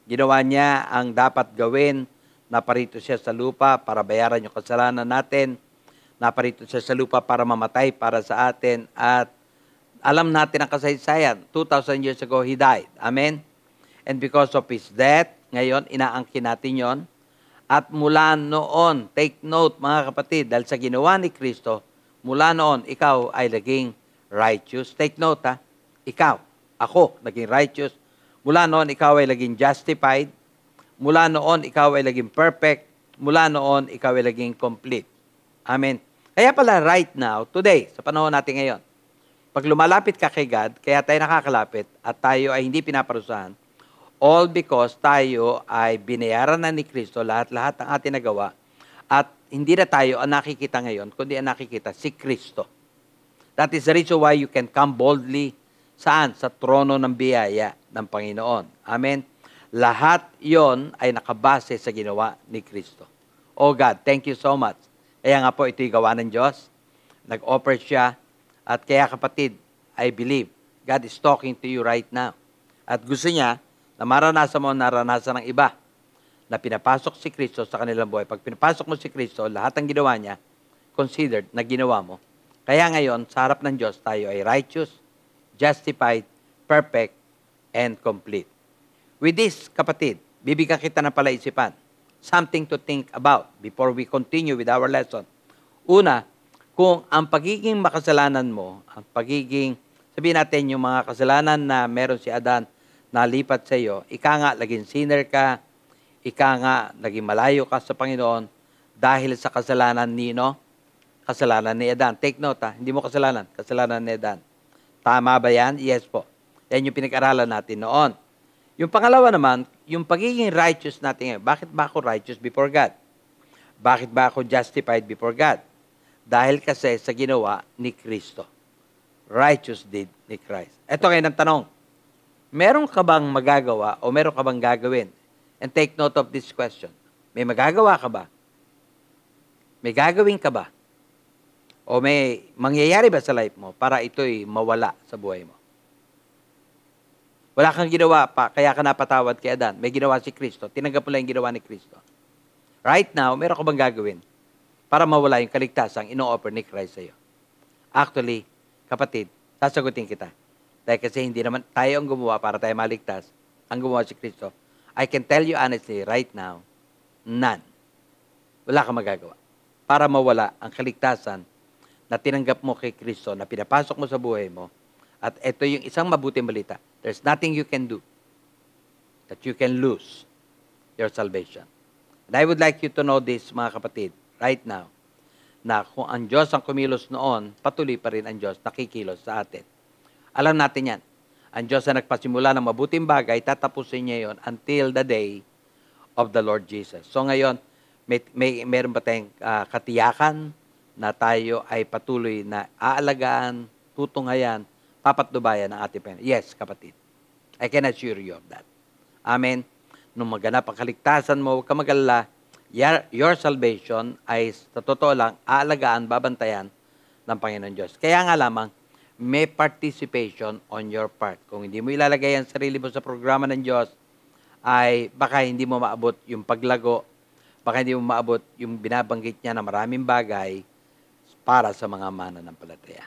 ginawa niya ang dapat gawin. Naparito siya sa lupa para bayaran yung kasalanan natin. Naparito siya sa lupa para mamatay para sa atin. At alam natin ang kasaysayan. 2,000 years ago, He died. Amen? And because of His death, ngayon, inaangkin natin yon. At mula noon, take note mga kapatid, dahil sa ginawa ni Kristo, mula noon, ikaw ay naging righteous. Take note ha, ikaw, ako, naging righteous. Mula noon, ikaw ay naging justified. Mula noon, ikaw ay naging perfect. Mula noon, ikaw ay naging complete. Amen. Kaya pala right now, today, sa panahon natin ngayon, pag lumalapit ka kay God, kaya tayo nakakalapit at tayo ay hindi pinaparusahan, all because tayo ay binayaran na ni Kristo lahat-lahat ng ating nagawa at hindi na tayo ang nakikita ngayon, kundi ang nakikita si Kristo. That is the reason why you can come boldly saan? Sa trono ng biyaya ng Panginoon. Amen? Lahat yon ay nakabase sa ginawa ni Kristo. Oh God, thank you so much. Kaya nga po, ito'y gawa ng Diyos. Nag-offer siya. At kaya kapatid, I believe, God is talking to you right now. At gusto niya na maranasan mo, naranasan ng iba na pinapasok si Kristo sa kanilang buhay. Pag pinapasok mo si Kristo, lahat ng ginawa niya, considered na ginawa mo. Kaya ngayon, sa harap ng Diyos, tayo ay righteous, justified, perfect, and complete. With this, kapatid, bibigyan kita ng palaisipan. Something to think about before we continue with our lesson. Una, kung ang pagiging makasalanan mo, ang pagiging, sabihin natin yung mga kasalanan na meron si Adan na lipat sa iyo, ika nga, naging sinner ka, ika nga, naging malayo ka sa Panginoon dahil sa kasalanan nino, kasalanan ni Adan. Take note hindi mo kasalanan, kasalanan ni Adan. Tama ba yan? Yes po. Yan yung pinag-aralan natin noon. Yung pangalawa naman, yung pagiging righteous natin ngayon. Bakit ba ako righteous before God? Bakit ba ako justified before God? Dahil kasi sa ginawa ni Kristo. Righteous deed ni Christ. Ito ngayon ang tanong. Meron ka bang magagawa o meron ka bang gagawin? And take note of this question. May magagawa ka ba? May gagawin ka ba? O may mangyayari ba sa life mo para ito'y mawala sa buhay mo? Wala kang ginawa pa, kaya ka napatawad kay Adan. May ginawa si Kristo. Tinanggap mo lang yung ginawa ni Kristo. Right now, meron ka bang gagawin para mawala yung kaligtasang ino-offer ni Christ sa iyo? Actually, kapatid, sasagutin kita. Dahil kasi hindi naman tayo ang gumawa para tayo maligtas. Ang gumawa si Kristo. I can tell you honestly, right now, none. Wala kang magagawa para mawala ang kaligtasan na tinanggap mo kay Kristo, na pinapasok mo sa buhay mo. At ito yung isang mabuting balita. There's nothing you can do that you can lose your salvation. And I would like you to know this, mga kapatid, right now, na kung ang Diyos ang kumilos noon, patuloy pa rin ang Diyos nakikilos sa atin. Alam natin yan. Ang Diyos na nagpasimula ng mabuting bagay, tatapusin niya yon until the day of the Lord Jesus. So ngayon, meron ba tayong katiyakan na tayo ay patuloy na aalagaan, tutunghayan, papatnubayan ng ating Panginoon? Yes, kapatid. I can assure you of that. Amen. Nung maganap ang kaligtasan mo, huwag ka mag-alala, your salvation ay sa totoo lang, aalagaan, babantayan ng Panginoon Diyos. Kaya nga lamang, may participation on your part. Kung hindi mo ilalagay ang sarili mo sa programa ng Diyos, ay baka hindi mo maabot yung paglago, baka hindi mo maabot yung binabanggit niya na maraming bagay para sa mga mananampalataya.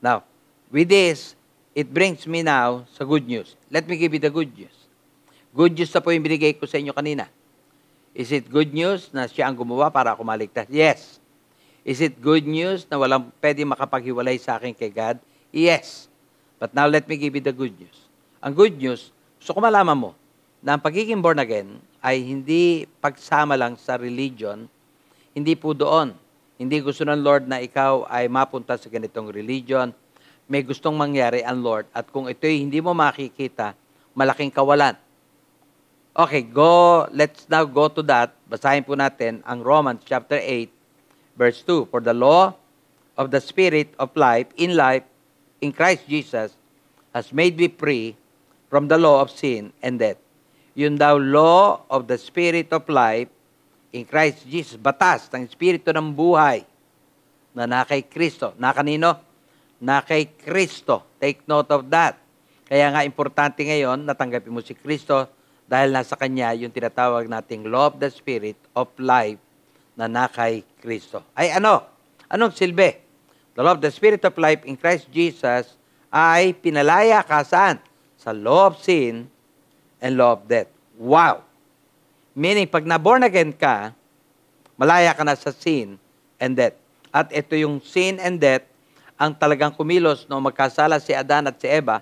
Now, with this, it brings me now sa good news. Let me give you the good news. Good news na po yung binigay ko sa inyo kanina. Is it good news na siya ang gumawa para ako maligtas? Yes. Is it good news na walang pwede makapaghiwalay sa akin kay God? Yes. But now let me give you the good news. Ang good news, gusto ko malaman mo na ang pagiging born again ay hindi pagsama lang sa religion, hindi po doon. Hindi gusto ng Lord na ikaw ay mapunta sa ganitong religion. May gustong mangyari ang Lord. At kung ito'y hindi mo makikita, malaking kawalan. Okay, let's now go to that. Basahin po natin ang Romans chapter 8, verse 2. For the law of the Spirit of life in Christ Jesus has made me free from the law of sin and death. Yun daw, law of the Spirit of life in Christ Jesus, batas ng Espiritu ng buhay na nakay Kristo. Na kanino? Nakay Kristo. Take note of that. Kaya nga, importante ngayon, natanggapin mo si Kristo dahil nasa Kanya yung tinatawag nating law of the Spirit of life na nakay Kristo. Ay ano? Anong silbi? The law of the Spirit of life in Christ Jesus ay pinalaya ka saan? Sa law of sin and law of death. Wow! Meaning, pag na-born again ka, malaya ka na sa sin and death. At ito yung sin and death ang talagang kumilos nung magkasala si Adan at si Eva,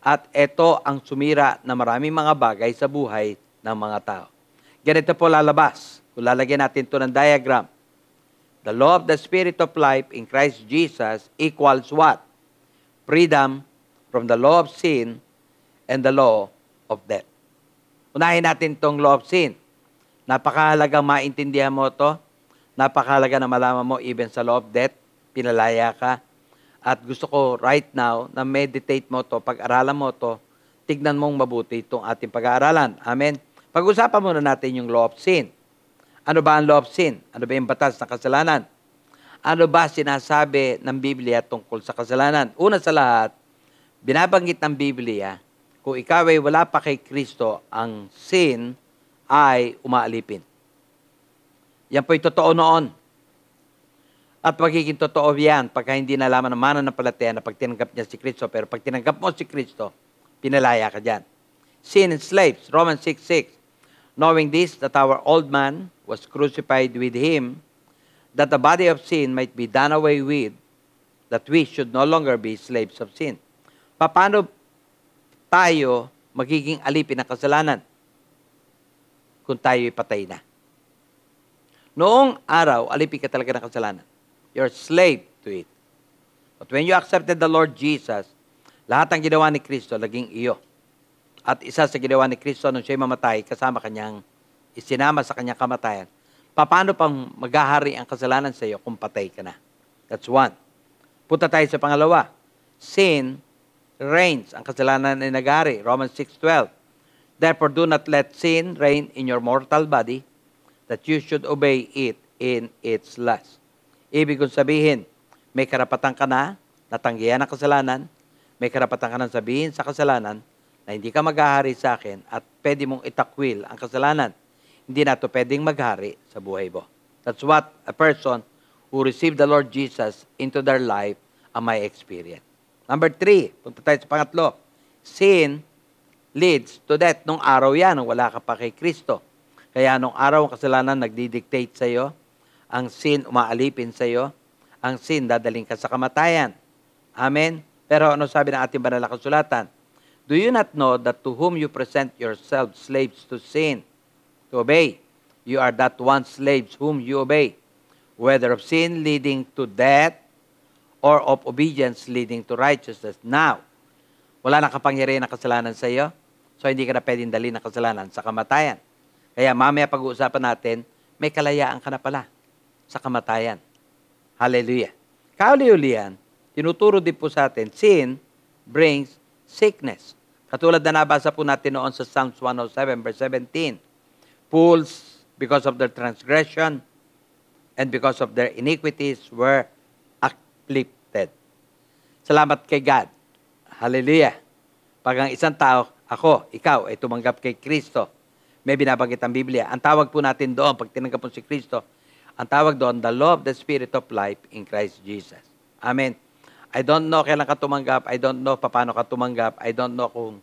at ito ang sumira na maraming mga bagay sa buhay ng mga tao. Ganito po lalabas. Kung lalagyan natin ito ng diagram. The law of the Spirit of life in Christ Jesus equals what? Freedom from the law of sin and the law of death. Unahin natin itong law of sin. Napakahalagang maintindihan mo ito Napakahalaga na malaman mo, even sa law of death, pinalaya ka. At gusto ko right now na meditate mo to, pag-aralan mo to, tignan mong mabuti itong ating pag-aaralan. Amen? Pag-usapan muna natin yung law of sin. Ano ba ang law of sin? Ano ba yung batas ng kasalanan? Ano ba sinasabi ng Biblia tungkol sa kasalanan? Una sa lahat, binabanggit ng Biblia, kung ikaw ay wala pa kay Kristo, ang sin ay umaalipin. Yan po'y totoo noon. At magiging totoo yan pagka hindi nalaman ng mananampalataya na pag tinanggap niya si Kristo. Pero pag tinanggap mo si Kristo, pinalaya ka dyan. Sin enslaves, Romans 6:6. Knowing this, that our old man was crucified with him, that the body of sin might be done away with, that we should no longer be slaves of sin. Paano tayo magiging alipin ng kasalanan kung tayo'y patay na? Noong araw, alipin ka talaga ng kasalanan. You're slave to it. But when you accepted the Lord Jesus, lahat ng ginawa ni Kristo, naging iyo. At isa sa ginawa ni Kristo nung siya'y mamatay, kasama kanyang isinama sa kanyang kamatayan, paano pang maghahari ang kasalanan sa iyo kung patay ka na? That's one. Punta tayo sa pangalawa. Sin reigns. Ang kasalanan ay naghari. Romans 6:12. Therefore, do not let sin reign in your mortal body, that you should obey it in its lust. Ibig kong sabihin, may karapatan ka na natanggihan ang kasalanan, may karapatan ka na sabihin sa kasalanan na hindi ka maghahari sa akin at pwede mong itakwil ang kasalanan. Hindi na ito pwedeng maghari sa buhay mo. That's what a person who received the Lord Jesus into their life may experience. Number 3, punta tayo sa pangatlo. Sin leads to death. Nung araw yan, nung wala ka pa kay Kristo. Kaya nung araw ang kasalanan nagdidictate sa iyo, ang sin umaalipin sa iyo, ang sin dadaling ka sa kamatayan. Amen? Pero ano sabi ng ating banal na kasulatan? Do you not know that to whom you present yourselves slaves to sin, to obey, you are that one slaves whom you obey, whether of sin leading to death or of obedience leading to righteousness. Now, wala na kapangyarihan ng kasalanan sa iyo, so hindi ka na pwedeng dalhin ng kasalanan sa kamatayan. Kaya mamaya pag-uusapan natin, may kalayaan ka na pala sa kamatayan. Hallelujah. Kauli-ulian, tinuturo din po sa atin, sin brings sickness. Katulad na nabasa po natin noon sa Psalms 107 verse 17. Fools, because of their transgression and because of their iniquities, were afflicted. Salamat kay God. Hallelujah. Pag ang isang tao, ako, ikaw, ay tumanggap kay Kristo, may binabanggit ang Biblia. Ang tawag po natin doon, pag tinanggap mo si Kristo, ang tawag doon, the law of the Spirit of life in Christ Jesus. Amen. I don't know kailan ka tumanggap. I don't know paano ka tumanggap. I don't know kung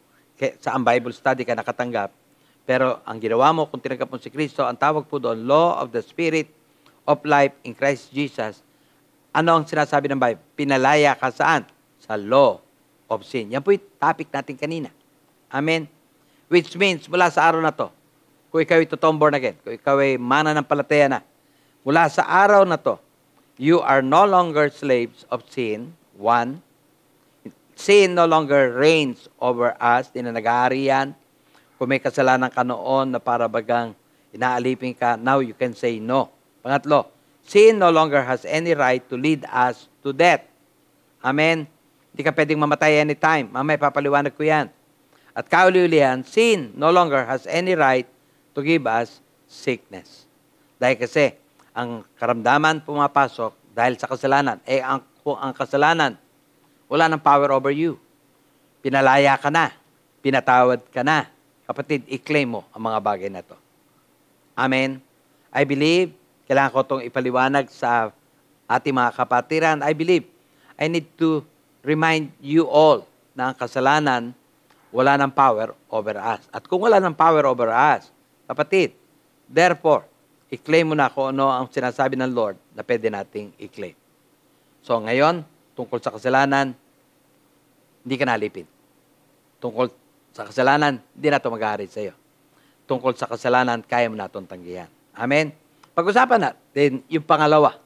saan Bible study ka nakatanggap. Pero ang ginawa mo kung tinanggap mo si Kristo, ang tawag po doon, law of the Spirit of life in Christ Jesus. Ano ang sinasabi ng Bible? Pinalaya ka saan? Sa law of sin. Yan po yung topic natin kanina. Amen? Which means, mula sa araw na to, kung ikaw ay totoong born again, kung ikaw ay mananampalataya na, mula sa araw na to, you are no longer slaves of sin. One, sin no longer reigns over us. Di na nag-aari yan. Kung may kasalanan ka noon na para bagang inaalipin ka, now you can say no. Pangatlo, sin no longer has any right to lead us to death. Amen? Hindi ka pwedeng mamatay anytime. Mamaya papaliwanag ko yan. At kauli-ulihan, sin no longer has any right to give us sickness. Dahil kasi, ang karamdaman pumapasok dahil sa kasalanan. Kung ang kasalanan, wala ng power over you. Pinalaya ka na. Pinatawad ka na. Kapatid, i-claim mo ang mga bagay na to. Amen? I believe, kailangan ko itong ipaliwanag sa ating mga kapatiran. I believe, I need to remind you all na ang kasalanan, wala ng power over us. At kung wala ng power over us, kapatid, therefore, i-claim mo na kung ano ang sinasabi ng Lord na pwede nating i-claim. So ngayon, tungkol sa kasalanan, hindi ka nalipin. Tungkol sa kasalanan, hindi na ito mag-ahari sa iyo. Tungkol sa kasalanan, kaya mo na itong tanggihan. Amen? Pag-usapan natin yung pangalawa.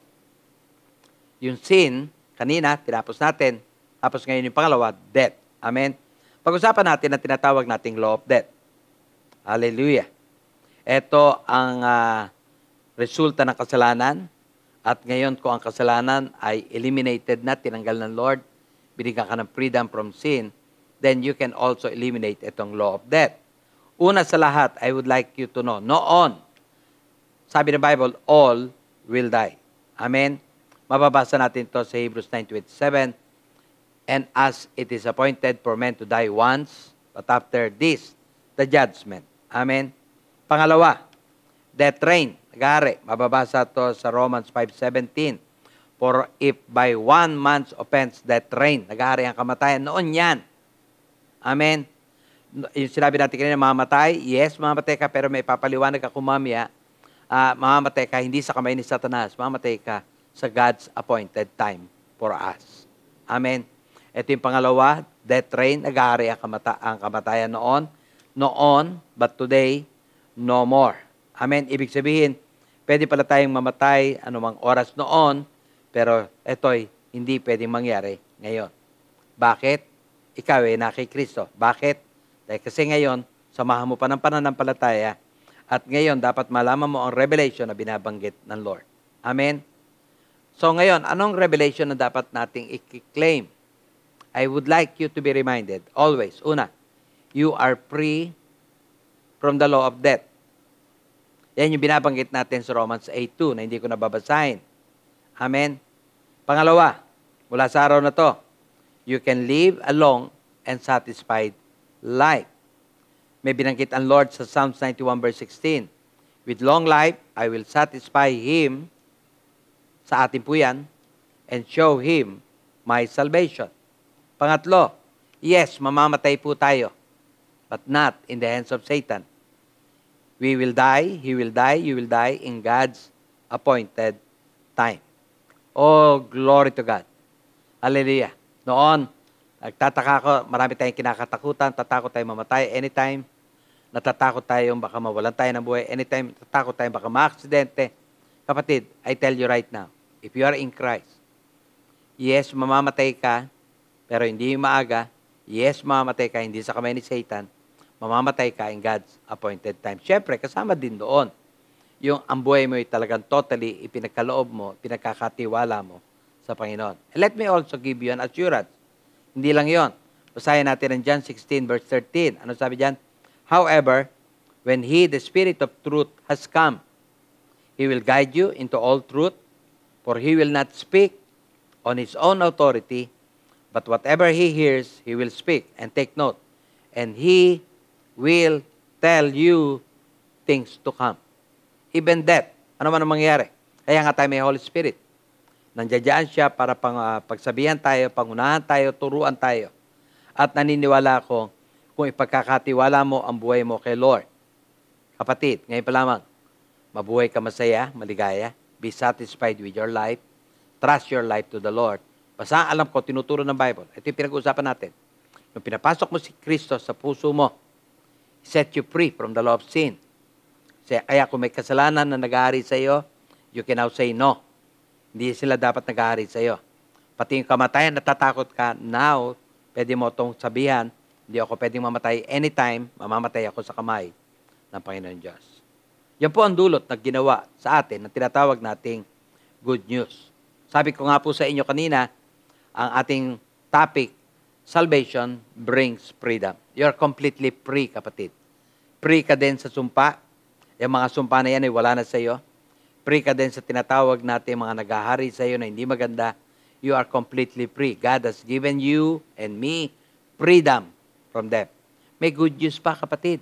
Yung sin, kanina, tinapos natin. Tapos ngayon yung pangalawa, death. Amen? Pag-usapan natin ang tinatawag nating law of death. Hallelujah. Ito ang resulta ng kasalanan At ngayon, kung ang kasalanan ay eliminated na, tinanggal ng Lord, binigyan ka ng freedom from sin, then you can also eliminate itong law of death. Una sa lahat, I would like you to know, noon, sabi ng Bible, all will die. Amen? Mababasa natin to sa Hebrews 9:27. And as it is appointed for men to die once, but after this, the judgment. Amen? Pangalawa, death reign. Nag-aari. Mababasa to sa Romans 5:17. For if by one man's offense death reign, nag-aari ang kamatayan, noon yan. Amen? Yung sinabi natin kanina, mamamatay, yes, mamamatay ka, pero may papaliwanag ako mamaya, mamamatay ka hindi sa kamay ni Satanas, mamamatay ka sa God's appointed time for us. Amen? Ito yung pangalawa, death reign, nag-aari ang kamatayan noon. Noon, but today, no more. Amen? Ibig sabihin, pwede pala tayong mamatay anumang oras noon, pero ito'y hindi pwedeng mangyari ngayon. Bakit? Ikaw ay na kay Kristo. Bakit? Dahil kasi ngayon, samahan mo pa ng pananampalataya, at ngayon, dapat malaman mo ang revelation na binabanggit ng Lord. Amen? So ngayon, anong revelation na dapat nating i-claim? I would like you to be reminded, always, una, you are free from the law of death. Yan yung binabanggit natin sa Romans 8:2 na hindi ko nababasahin. Amen? Pangalawa, mula sa araw na to, you can live a long and satisfied life. May binanggit ang Lord sa Psalms 91:16. With long life, I will satisfy Him, sa atin po yan, and show Him my salvation. Pangatlo, yes, mamamatay po tayo, but not in the hands of Satan. We will die, he will die, you will die in God's appointed time. Oh, glory to God. Hallelujah. Noon, nagtataka ko, marami tayong kinakatakutan, tatakot tayong mamatay anytime, natatakot tayong baka mawalan tayo ng buhay anytime, natatakot tayong baka ma-aksidente. Kapatid, I tell you right now, if you are in Christ, yes, mamamatay ka, pero hindi maaga. Yes, mamamatay ka, hindi sa kamay ni Satan. Mamamatay ka in God's appointed time. Siyempre, kasama din doon. Yung ang buhay mo ay talagang totally ipinagkaloob mo, pinagkakatiwala mo sa Panginoon. And let me also give you an assurance. Hindi lang yon. Basahin natin ang John 16:13. Ano sabi diyan? However, when He, the Spirit of truth, has come, He will guide you into all truth, for He will not speak on His own authority, but whatever He hears, He will speak. And take note. And He will tell you things to come. Even death. Ano man ang mangyari? Kaya nga tayo may Holy Spirit. Nandiyan siya para pagsabihan tayo, pangunahan tayo, turuan tayo. At naniniwala ako, kung ipagkakatiwala mo ang buhay mo kay Lord. Kapatid, ngayon pa lamang, mabuhay ka masaya, maligaya, be satisfied with your life, trust your life to the Lord. Basta alam ko, tinuturo ng Bible. Ito yung pinag-uusapan natin. Nung pinapasok mo si Kristo sa puso mo, set you free from the law of sin. Kaya kung may kasalanan na nag-aari sa iyo, you can now say no. Hindi sila dapat nag-aari sa iyo. Pati yung kamatayan, natatakot ka, now, pwede mo itong sabihan, hindi ako pwedeng mamatay anytime, mamamatay ako sa kamay ng Panginoon Diyos. Yan po ang dulot na ginawa sa atin na tinatawag nating good news. Sabi ko nga po sa inyo kanina, ang ating topic, salvation brings freedom. You're completely free, kapatid. Free ka din sa sumpa. Yung mga sumpa na yan ay wala na sa iyo. Free ka din sa tinatawag natin mga naghahari sa iyo na hindi maganda. You are completely free. God has given you and me freedom from them. May good news pa, kapatid.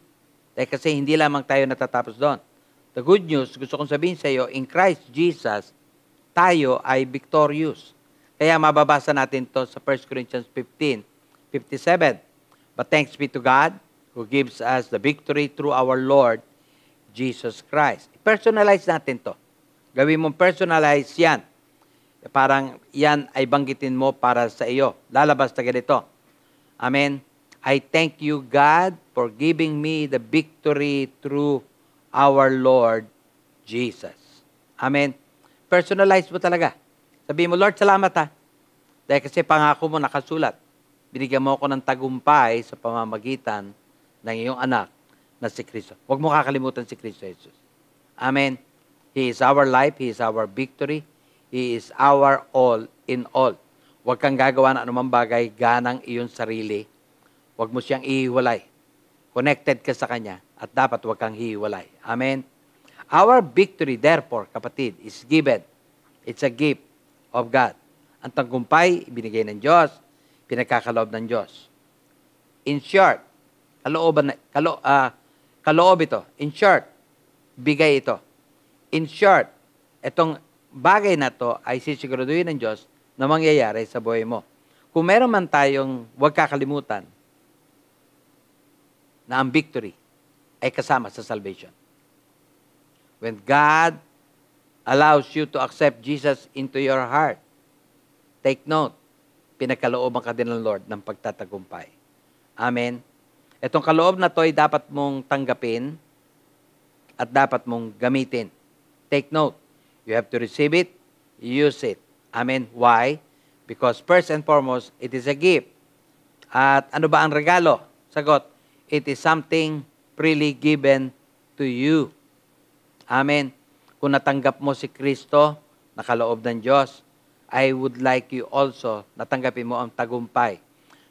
Dahil kasi hindi lamang tayo natatapos doon. The good news, gusto kong sabihin sa iyo, in Christ Jesus, tayo ay victorious. Kaya mababasa natin to sa 1 Corinthians 15:57. But thanks be to God who gives us the victory through our Lord Jesus Christ. Personalize natin to. Gawin mong personalize yan. Parang yan ay banggitin mo para sa iyo. Lalabas na ganito. Amen. I thank you, God, for giving me the victory through our Lord Jesus. Amen. Personalize mo talaga. Sabihin mo, Lord, salamat ha. Dahil kasi pangako mo nakasulat. Binigyan mo ako ng tagumpay sa pamamagitan ng iyong anak na si Kristo. Huwag mo kakalimutan si Kristo Jesus. Amen. He is our life. He is our victory. He is our all in all. Huwag kang gagawa ng anumang bagay ganang iyong sarili. Huwag mo siyang ihiwalay. Connected ka sa Kanya at dapat huwag kang hihiwalay. Amen? Our victory, therefore, kapatid, is given. It's a gift of God. Ang tagumpay, ibinigay ng Diyos, pinagkakaloob ng Diyos. In short, kaloob ito. In short, bigay ito. In short, itong bagay na to ay sisiguraduhin ng Diyos na mangyayari sa buhay mo. Kung meron man tayong huwag kakalimutan na ang victory ay kasama sa salvation. When God allows you to accept Jesus into your heart, take note, pinagkalooban ka din ng Lord ng pagtatagumpay. Amen? Itong kaloob na to ay dapat mong tanggapin at dapat mong gamitin. Take note, you have to receive it, use it. Amen? Why? Because first and foremost, it is a gift. At ano ba ang regalo? Sagot, it is something freely given to you. Amen? Kung natanggap mo si Kristo, nakaloob ng Diyos, I would like you also na tanggapin mo ang tagumpay.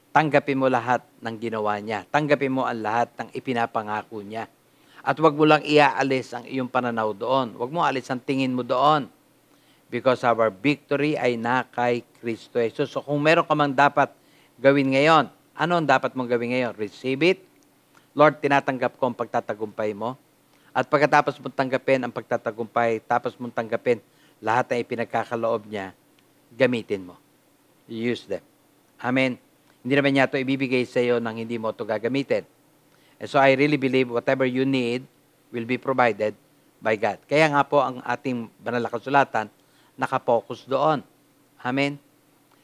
Tanggapin mo lahat ng ginawa niya. Tanggapin mo ang lahat ng ipinapangako niya. At huwag mo lang iaalis ang iyong pananaw doon. Huwag mo alis ang tingin mo doon. Because our victory ay na kay Kristo Jesus. So kung meron ka mang dapat gawin ngayon, ano ang dapat mong gawin ngayon? Receive it. Lord, tinatanggap ko ang pagtatagumpay mo. At pagkatapos mong tanggapin ang pagtatagumpay, tapos mong tanggapin lahat ng ipinagkakaloob niya, gamitin mo. Use them. Amen. Hindi naman niya ito ibibigay sa iyo nang hindi mo ito gagamitin. And so I really believe whatever you need will be provided by God. Kaya nga po ang ating banal na kasulatan nakapokus doon. Amen.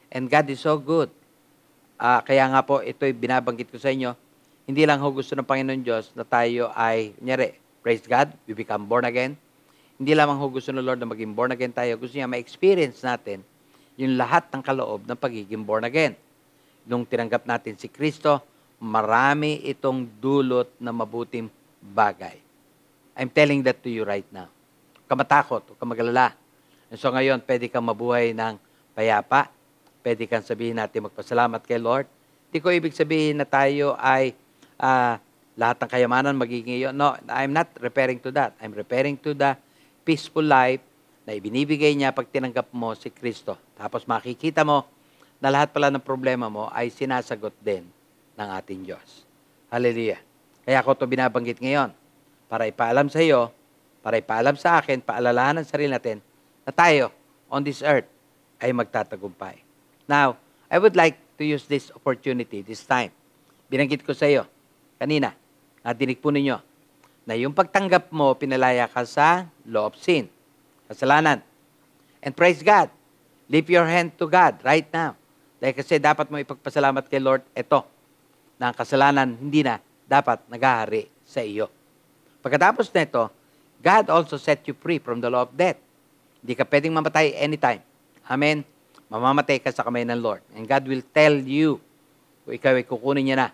And God is so good. Kaya nga po ito'y binabanggit ko sa inyo, hindi lang ho gusto ng Panginoon Diyos na tayo ay, kunyari, praise God, we become born again. Hindi lamang ho gusto ng Lord na maging born again tayo. Gusto niya ma-experience natin yung lahat ng kaloob ng pagiging born again. Nung tinanggap natin si Kristo, marami itong dulot na mabuting bagay. I'm telling that to you right now. Huwag ka matakot, huwag ka magalala. And so ngayon, pwede kang mabuhay ng payapa. Pwede kang sabihin natin magpasalamat kay Lord. Hindi ko ibig sabihin na tayo ay lahat ng kayamanan magiging iyon. No, I'm not referring to that. I'm referring to the peaceful life na ibinibigay niya pag tinanggap mo si Kristo. Tapos makikita mo na lahat pala ng problema mo ay sinasagot din ng ating Diyos. Hallelujah. Kaya ako ito binabanggit ngayon para ipaalam sa iyo, para ipaalam sa akin, paalalahanan sa sarili natin na tayo on this earth ay magtatagumpay. Now, I would like to use this opportunity, this time. Binanggit ko sa iyo kanina, nadinig po ninyo, na yung pagtanggap mo, pinalaya ka sa law of sin, kasalanan. And praise God, lift your hand to God right now. Dahil kasi dapat mo ipagpasalamat kay Lord, ito, na ang kasalanan hindi na dapat naghahari sa iyo. Pagkatapos na ito, God also set you free from the law of death. Hindi ka pwedeng mamatay anytime. Amen? Mamamatay ka sa kamay ng Lord. And God will tell you kung ikaw ay kukunin niya na.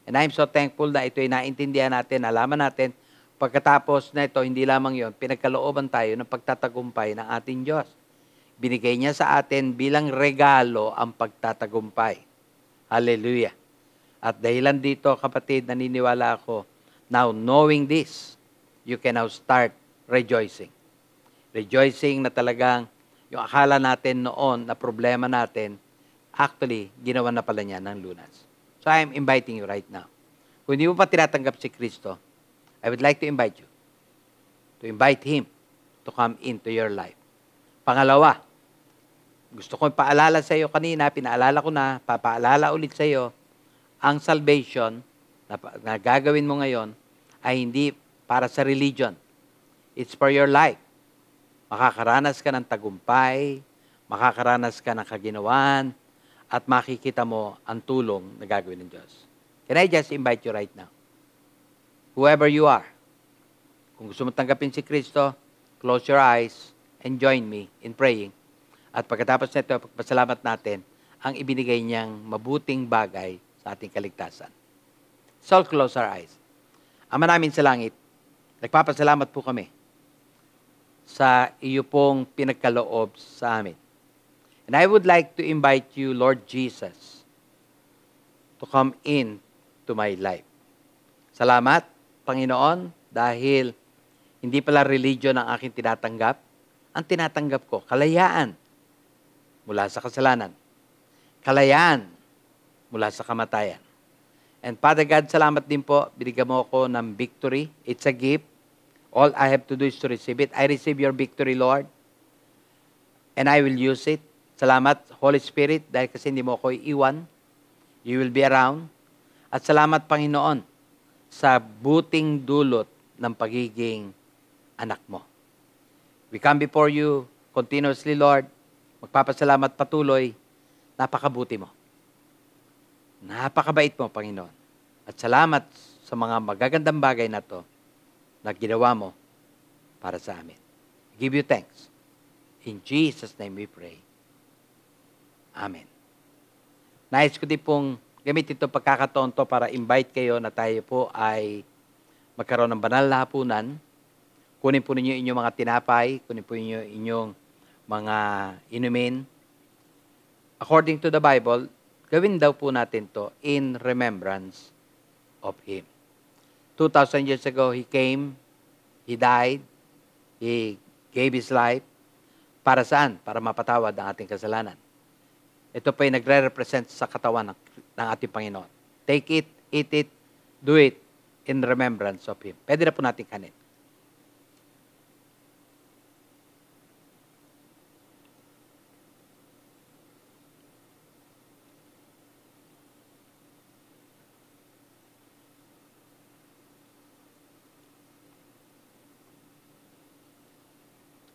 And I'm so thankful na ito ay naintindihan natin, alaman natin, pagkatapos na ito, hindi lamang yon, pinagkalooban tayo ng pagtatagumpay ng ating Diyos. Binigay niya sa atin bilang regalo ang pagtatagumpay. Hallelujah. At dahilan dito, kapatid, naniniwala ako, now knowing this, you can now start rejoicing. Rejoicing na talagang yung akala natin noon na problema natin, actually, ginawa na pala niya ng lunas. So I'm inviting you right now. Kung hindi mo pa tinatanggap si Kristo, I would like to invite you to invite Him to come into your life. Pangalawa, gusto ko ipaalala sa iyo kanina, pinaalala ko na, papaalala ulit sa iyo, ang salvation na gagawin mo ngayon ay hindi para sa religion. It's for your life. Makakaranas ka ng tagumpay, makakaranas ka ng kaginawan, at makikita mo ang tulong na gagawin ng Diyos. Can I just invite you right now? Whoever you are, kung gusto mo tanggapin si Kristo, close your eyes and join me in praying. At pagkatapos nito, pagpasalamat natin ang ibinigay niyang mabuting bagay sa ating kaligtasan. So, close our eyes. Ama namin sa langit, nagpapasalamat po kami sa iyo pong pinagkaloob sa amin. And I would like to invite you, Lord Jesus, to come in to my life. Salamat, Panginoon, dahil hindi pala religion ang aking tinatanggap. Ang tinatanggap ko, kalayaan mula sa kasalanan. Kalayaan mula sa kamatayan. And Father God, salamat din po, binigyan mo ako ng victory. It's a gift. All I have to do is to receive it. I receive your victory, Lord. And I will use it. Salamat, Holy Spirit, dahil kasi hindi mo ako iiwan. You will be around. At salamat, Panginoon, sa buting dulot ng pagiging anak mo. We come before you continuously, Lord. Magpapasalamat patuloy. Napakabuti mo. Napakabait mo, Panginoon. At salamat sa mga magagandang bagay na to na ginawa mo para sa amin. I give you thanks. In Jesus' name we pray. Amen. Nais ko din pong gamitin ito pagkakataon to para invite kayo na tayo po ay magkaroon ng banal na hapunan. Kunin po ninyo inyong mga tinapay, kunin po ninyo inyong mga inumin. According to the Bible, gawin daw po natin to in remembrance of Him. 2,000 years ago, He came, He died, He gave His life. Para saan? Para mapatawad ang ating kasalanan. Ito po ay nagre-represent sa katawan ng ating Panginoon. Take it, eat it, do it in remembrance of Him. Pwede na po natin kanin.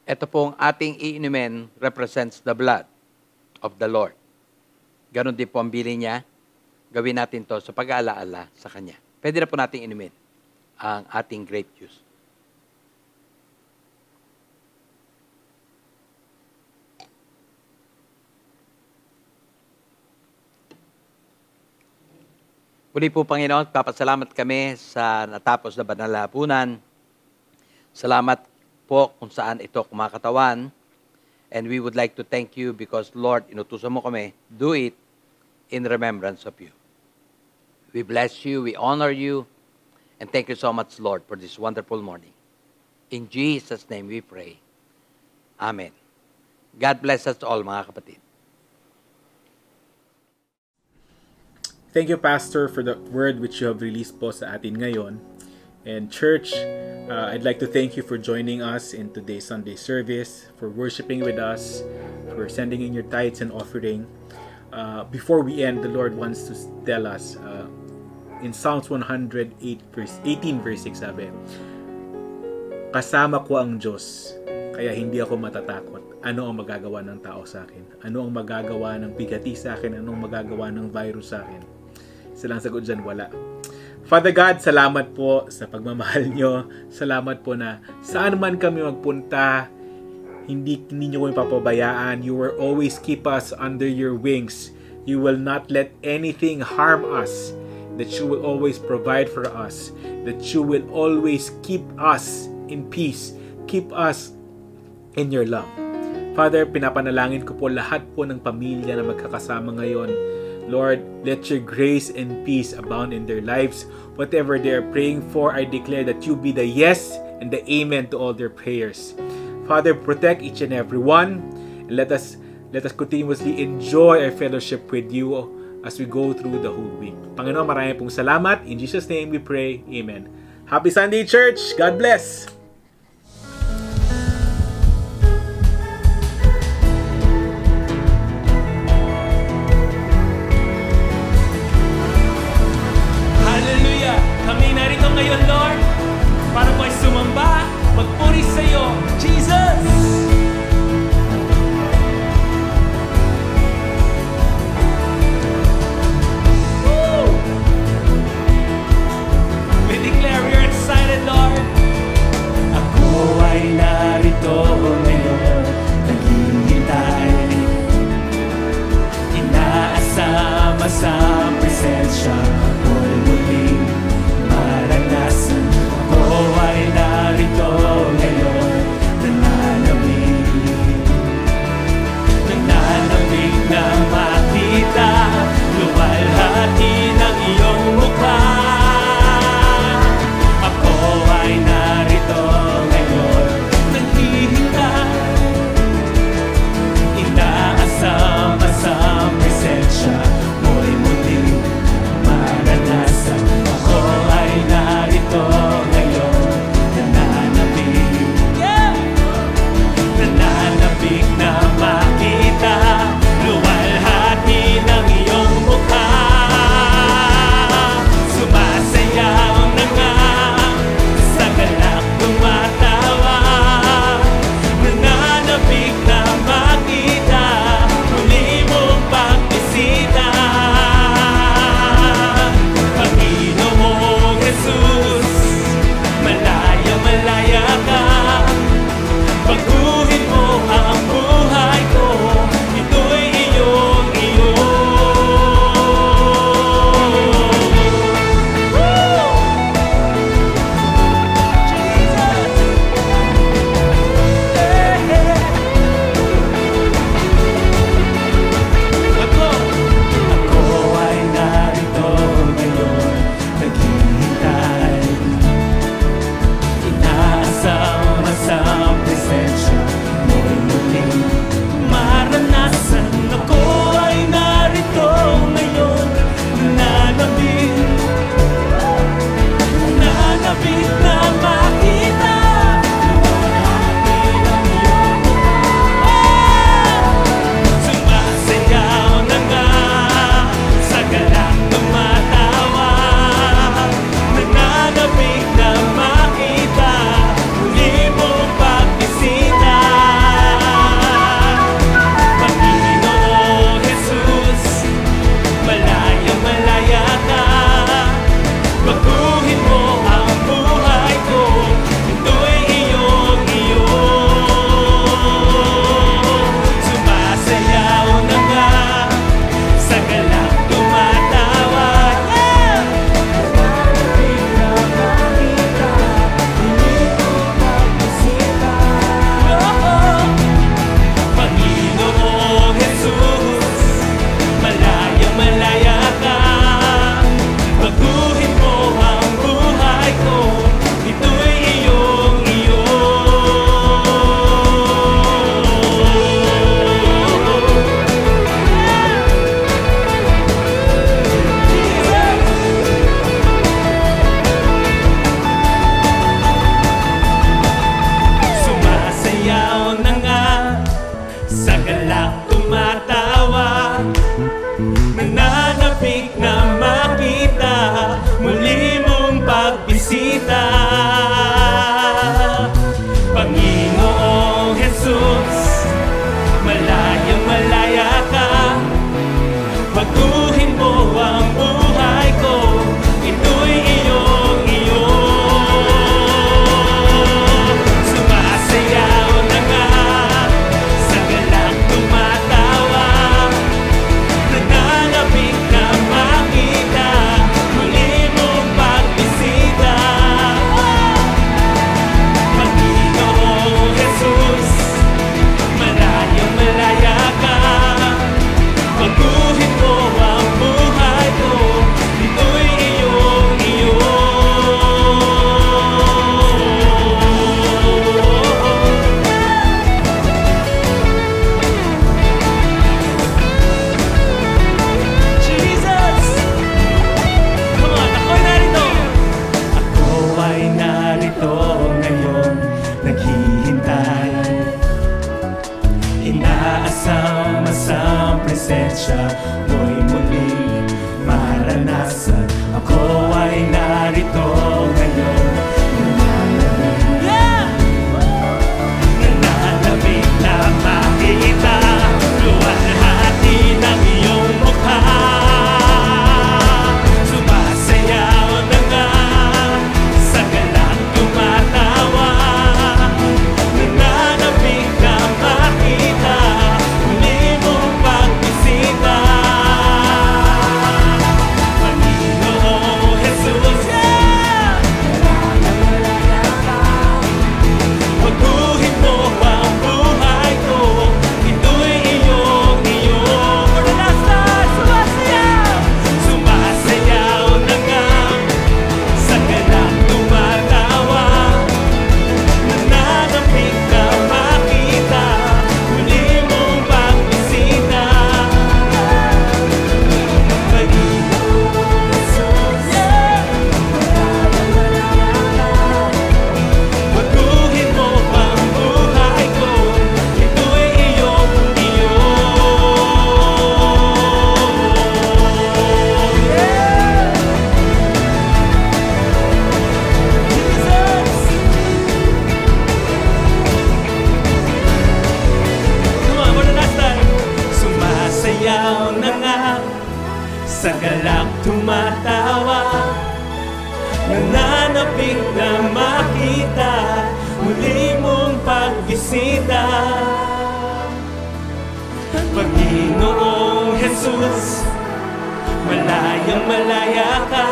Ito pong ating iinumin represents the blood of the Lord. Ganon din po ang bili niya. Gawin natin to sa pag-aalaala sa Kanya. Pwede na po natin inumin ang ating grape juice. Muli po, Panginoon, papasalamat kami sa natapos na banal na hapunan. Salamat po kung saan ito kumakatawan. And we would like to thank you because, Lord, inutusan mo kami, do it in remembrance of you. We bless you, we honor you, and thank you so much, Lord, for this wonderful morning. In Jesus' name we pray. Amen. God bless us all, mga kapatid. Thank you, Pastor, for the word which you have released po sa atin ngayon. And church, I'd like to thank you for joining us in today's Sunday service, for worshiping with us, for sending in your tithes and offering. Before we end, the Lord wants to tell us in Psalms 108, verse 18, verse 6, sabi, kasama ko ang Diyos, kaya hindi ako matatakot. Ano ang magagawa ng tao sa akin? Ano ang magagawa ng bigati sa akin? Ano ang magagawa ng virus sa akin? Silang sagot dyan, wala. Father God, salamat po sa pagmamahal nyo. Salamat po na saan man kami magpunta, hindi nyo kami papabayaan. You will always keep us under your wings. You will not let anything harm us. That you will always provide for us. That you will always keep us in peace. Keep us in your love. Father, pinapanalangin ko po lahat po ng pamilya na magkakasama ngayon. Lord, let your grace and peace abound in their lives. Whatever they are praying for, I declare that you be the yes and the amen to all their prayers. Father, protect each and every one, and let us continuously enjoy our fellowship with you as we go through the whole week. Panginoon, marami pong salamat. In Jesus' name we pray. Amen. Happy Sunday, church. God bless. Kami narito ngayon, Lord, para po ay sumamba, magpuri sa iyo, Jesus! Woo! We declare we are excited, Lord. Ako ay narito ngayon, naghihintay, inaasama sa presensya ko'y muling maranasan. Ako ay narito ngayon, na nananapik na makita muli mong pagbisita. Panginoong Jesus, malayang malaya ka, baguhin mo ang buhay ko, ito'y iyong-iyo. Sumasayaw na nga, sa galak tumatawa, nananapik na makita muli mong pagbisita. Panginoong Jesus, malayang malaya ka, baguhin mo ang buhay ko, ito'y iyong-iyo. Jesus! Come on, ako'y narito! Ako ay narito ngayon, naghihintay. Inaasam-asam presensya mo'y muling maranasan. Ako ay narito ngayon, nananabik, nananabik na makita luwalhati ng iyong mukha. Sumasayaw na nga, sa galak tumatawa, nananabik na makita muli mong pagbisita. Panginoong Jesus, baguhin mo ang buhay ko, ito'y iyong-iyo. Maranasan, sumasayaw, sumasayaw na nga, sa galak tumatawa, nananapik na makita muli mong pagbisita. Panginoong Jesus, baguhin mo ang buhay ko, ito'y iyong-iyo. Jesus! Come on, one last time. Sumasayaw na nga, sa galak tumatawa, nananapik na makita muli mong pagbisita. Panginoong Jesus, malayang malaya ka,